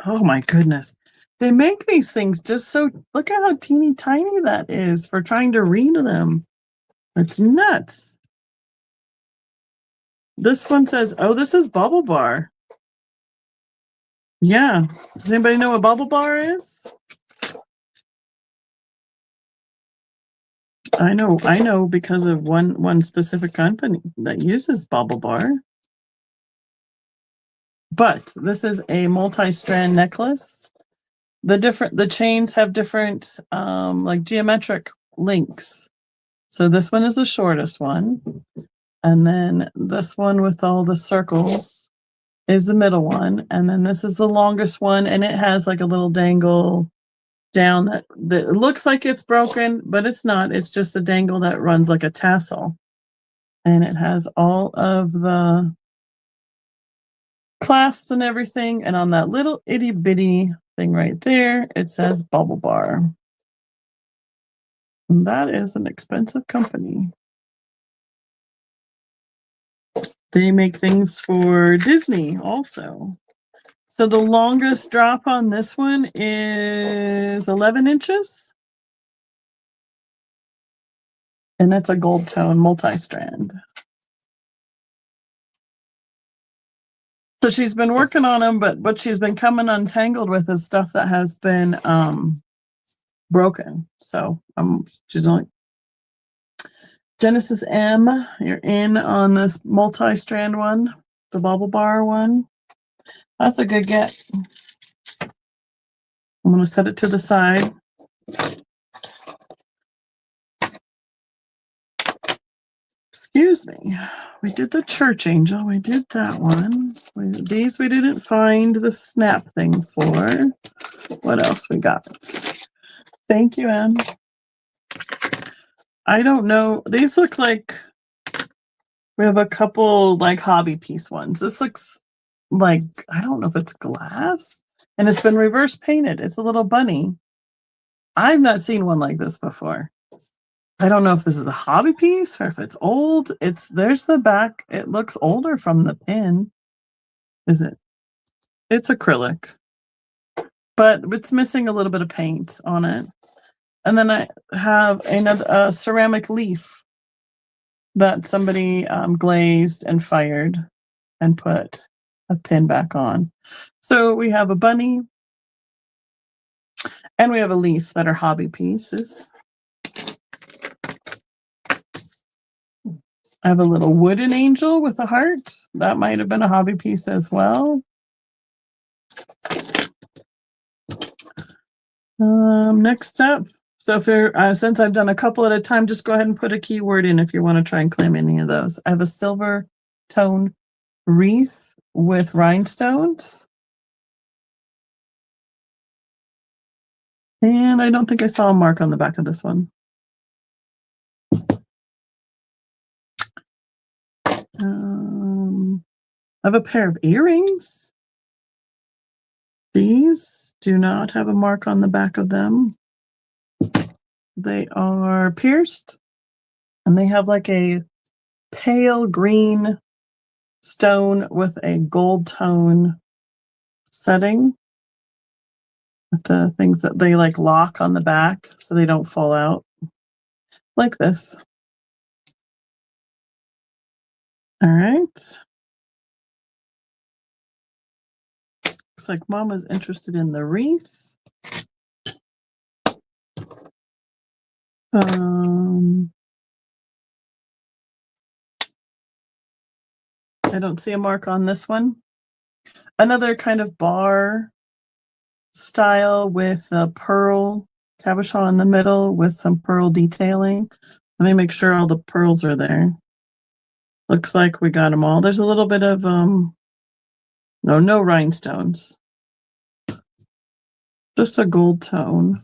Oh my goodness. They make these things just so, look at how teeny tiny that is for trying to read them. It's nuts. This one says, oh, this is Bubble Bar. Yeah. Does anybody know what Bubble Bar is? I know because of one specific company that uses Bubble Bar. But this is a multi-strand necklace. The chains have different like geometric links. So this one is the shortest one. And then this one with all the circles is the middle one. And then this is the longest one, and it has like a little dangle down that looks like it's broken, but it's not. It's just a dangle that runs like a tassel. And it has all of the clasps and everything. And on that little itty bitty thing right there, it says Bubble Bar. And that is an expensive company. They make things for Disney also. So the longest drop on this one is 11 inches. And that's a gold tone multi-strand. So she's been working on them, but what she's been coming untangled with is stuff that has been broken. So she's only Genesis M, you're in on this multi-strand one, the Bubble Bar one. That's a good get. I'm going to set it to the side. Excuse me. We did the church angel. We did that one. These we didn't find the snap thing for. What else we got? Thank you, Anne. I don't know. These look like we have a couple like hobby piece ones. This looks like, I don't know if it's glass, and it's been reverse painted. It's a little bunny. I've not seen one like this before. I don't know if this is a hobby piece or if it's old. There's the back. It looks older from the pin. Is it? It's acrylic, but it's missing a little bit of paint on it. And then I have another ceramic leaf that somebody glazed and fired and put a pin back on. So we have a bunny and we have a leaf that are hobby pieces. I have a little wooden angel with a heart. That might have been a hobby piece as well. Next up, so if you're, since I've done a couple at a time, just go ahead and put a keyword in if you want to try and claim any of those. I have a silver tone wreath with rhinestones. And I don't think I saw a mark on the back of this one. I have a pair of earrings. These do not have a mark on the back of them. They are pierced and they have like a pale green stone with a gold tone setting. The things that they like lock on the back so they don't fall out like this. All right. Looks like Mom was interested in the wreath. I don't see a mark on this one. Another kind of bar style with a pearl cabochon in the middle with some pearl detailing. Let me make sure all the pearls are there. Looks like we got them all. There's a little bit of no rhinestones. Just a gold tone.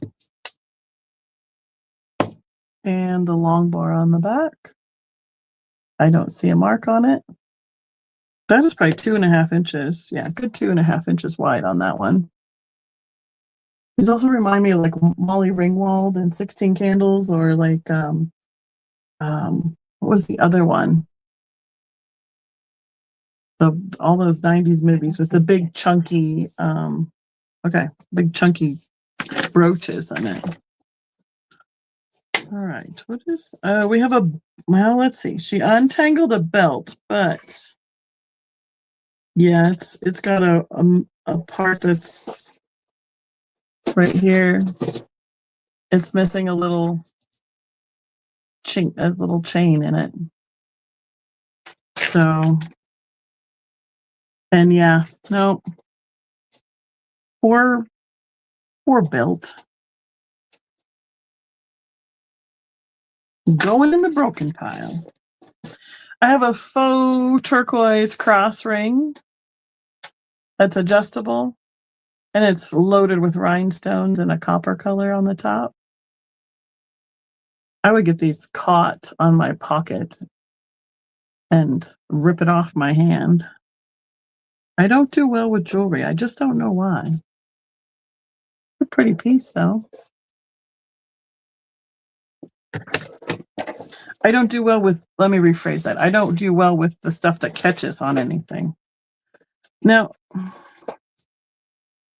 And the long bar on the back. I don't see a mark on it. That is probably 2.5 inches. Yeah, good 2.5 inches wide on that one. These also remind me of like Molly Ringwald and 16 Candles, or like what was the other one? All those 90s movies with the big chunky big chunky brooches in it. All right, what is we have let's see. She untangled a belt, but yeah, it's got a part that's right here. It's missing a little chain in it. So, and yeah, no, poor belt. Going in the broken pile. I have a faux turquoise cross ring that's adjustable, and it's loaded with rhinestones and a copper color on the top. I would get these caught on my pocket and rip it off my hand. I don't do well with jewelry. I just don't know why. A pretty piece, though. I don't do well with, let me rephrase that. I don't do well with the stuff that catches on anything. Now,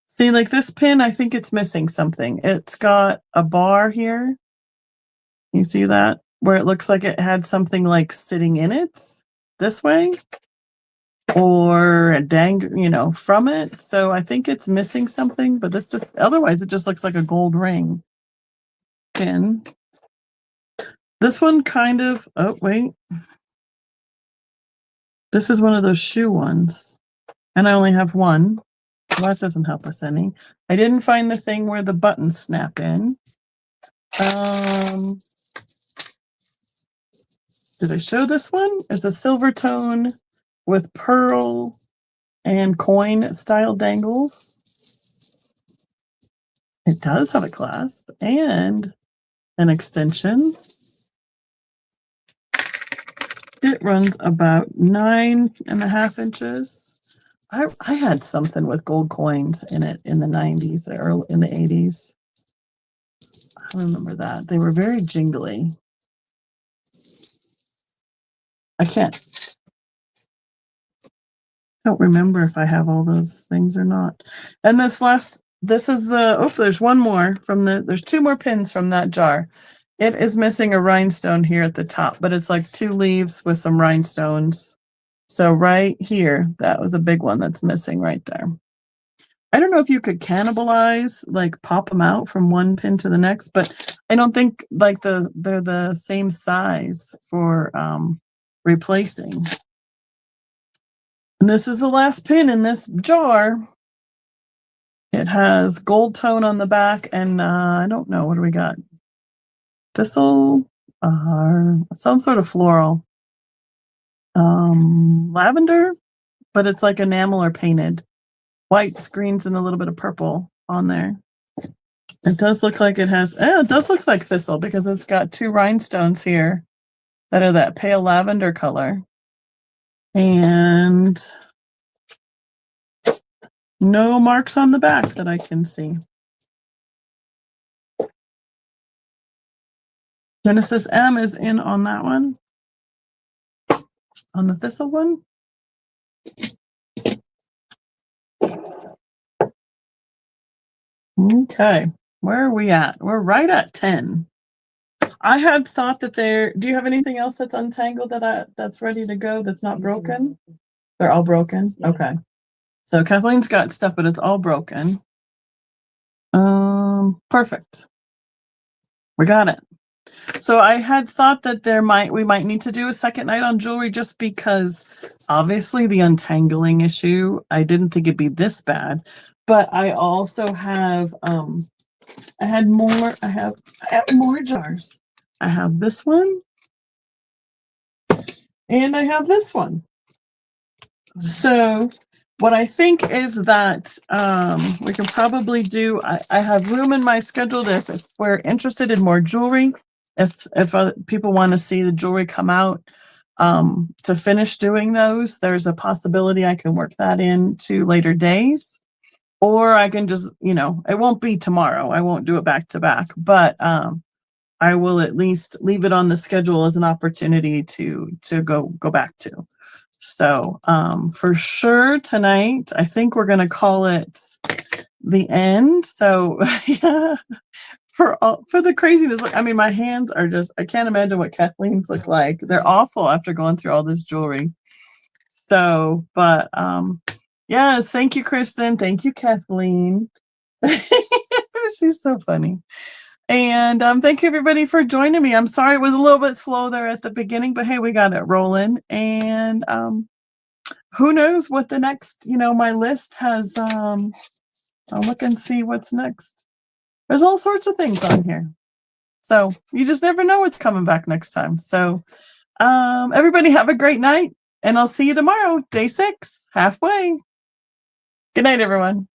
see, like this pin, I think it's missing something. It's got a bar here. You see that? Where it looks like it had something like sitting in it this way. Or a dang, from it. So I think it's missing something, but it's just, otherwise it just looks like a gold ring pin. This one kind of, oh, wait. This is one of those shoe ones. And I only have one. Well, that doesn't help us any. I didn't find the thing where the buttons snap in. Did I show this one? It's a silver tone with pearl and coin style dangles. It does have a clasp and an extension. It runs about 9.5 inches. I had something with gold coins in it in the 90s or in the 80s. I remember that. They were very jingly. I don't remember if I have all those things or not. And this is there's one more there's 2 more pins from that jar. It is missing a rhinestone here at the top, but it's like 2 leaves with some rhinestones. So right here, that was a big one that's missing right there. I don't know if you could cannibalize, like pop them out from one pin to the next, but I don't think like they're the same size for replacing. And this is the last pin in this jar. It has gold tone on the back, and I don't know, what do we got? Thistle, some sort of floral. Lavender, but it's like enamel or painted. Whites, greens, and a little bit of purple on there. It does look like it has, it does look like thistle because it's got 2 rhinestones here that are that pale lavender color. And no marks on the back that I can see. Genesis M is in on that one. On the thistle one. Okay, where are we at? We're right at 10. I had thought that do you have anything else that's untangled that's ready to go that's not broken? They're all broken? Yeah. Okay. So Kathleen's got stuff, but it's all broken. Perfect. We got it. So I had thought that we might need to do a second night on jewelry just because obviously the untangling issue, I didn't think it'd be this bad, but I also have, I have more jars. I have this one and I have this one. So what I think is that we can probably do, I have room in my schedule if we're interested in more jewelry, if other people want to see the jewelry come out to finish doing those, there's a possibility I can work that into later days. Or I can just, it won't be tomorrow. I won't do it back to back, but I will at least leave it on the schedule as an opportunity to go back to. So for sure tonight, I think we're going to call it the end. So yeah, for the craziness, I mean, my hands are just, I can't imagine what Kathleen's look like. They're awful after going through all this jewelry. So, but yes, thank you, Kristen. Thank you, Kathleen. She's so funny. And thank you, everybody, for joining me. I'm sorry it was a little bit slow there at the beginning, but hey, we got it rolling. And who knows what the next, my list has. I'll look and see what's next. There's all sorts of things on here. So you just never know what's coming back next time. So everybody have a great night. And I'll see you tomorrow, day 6, halfway. Good night, everyone.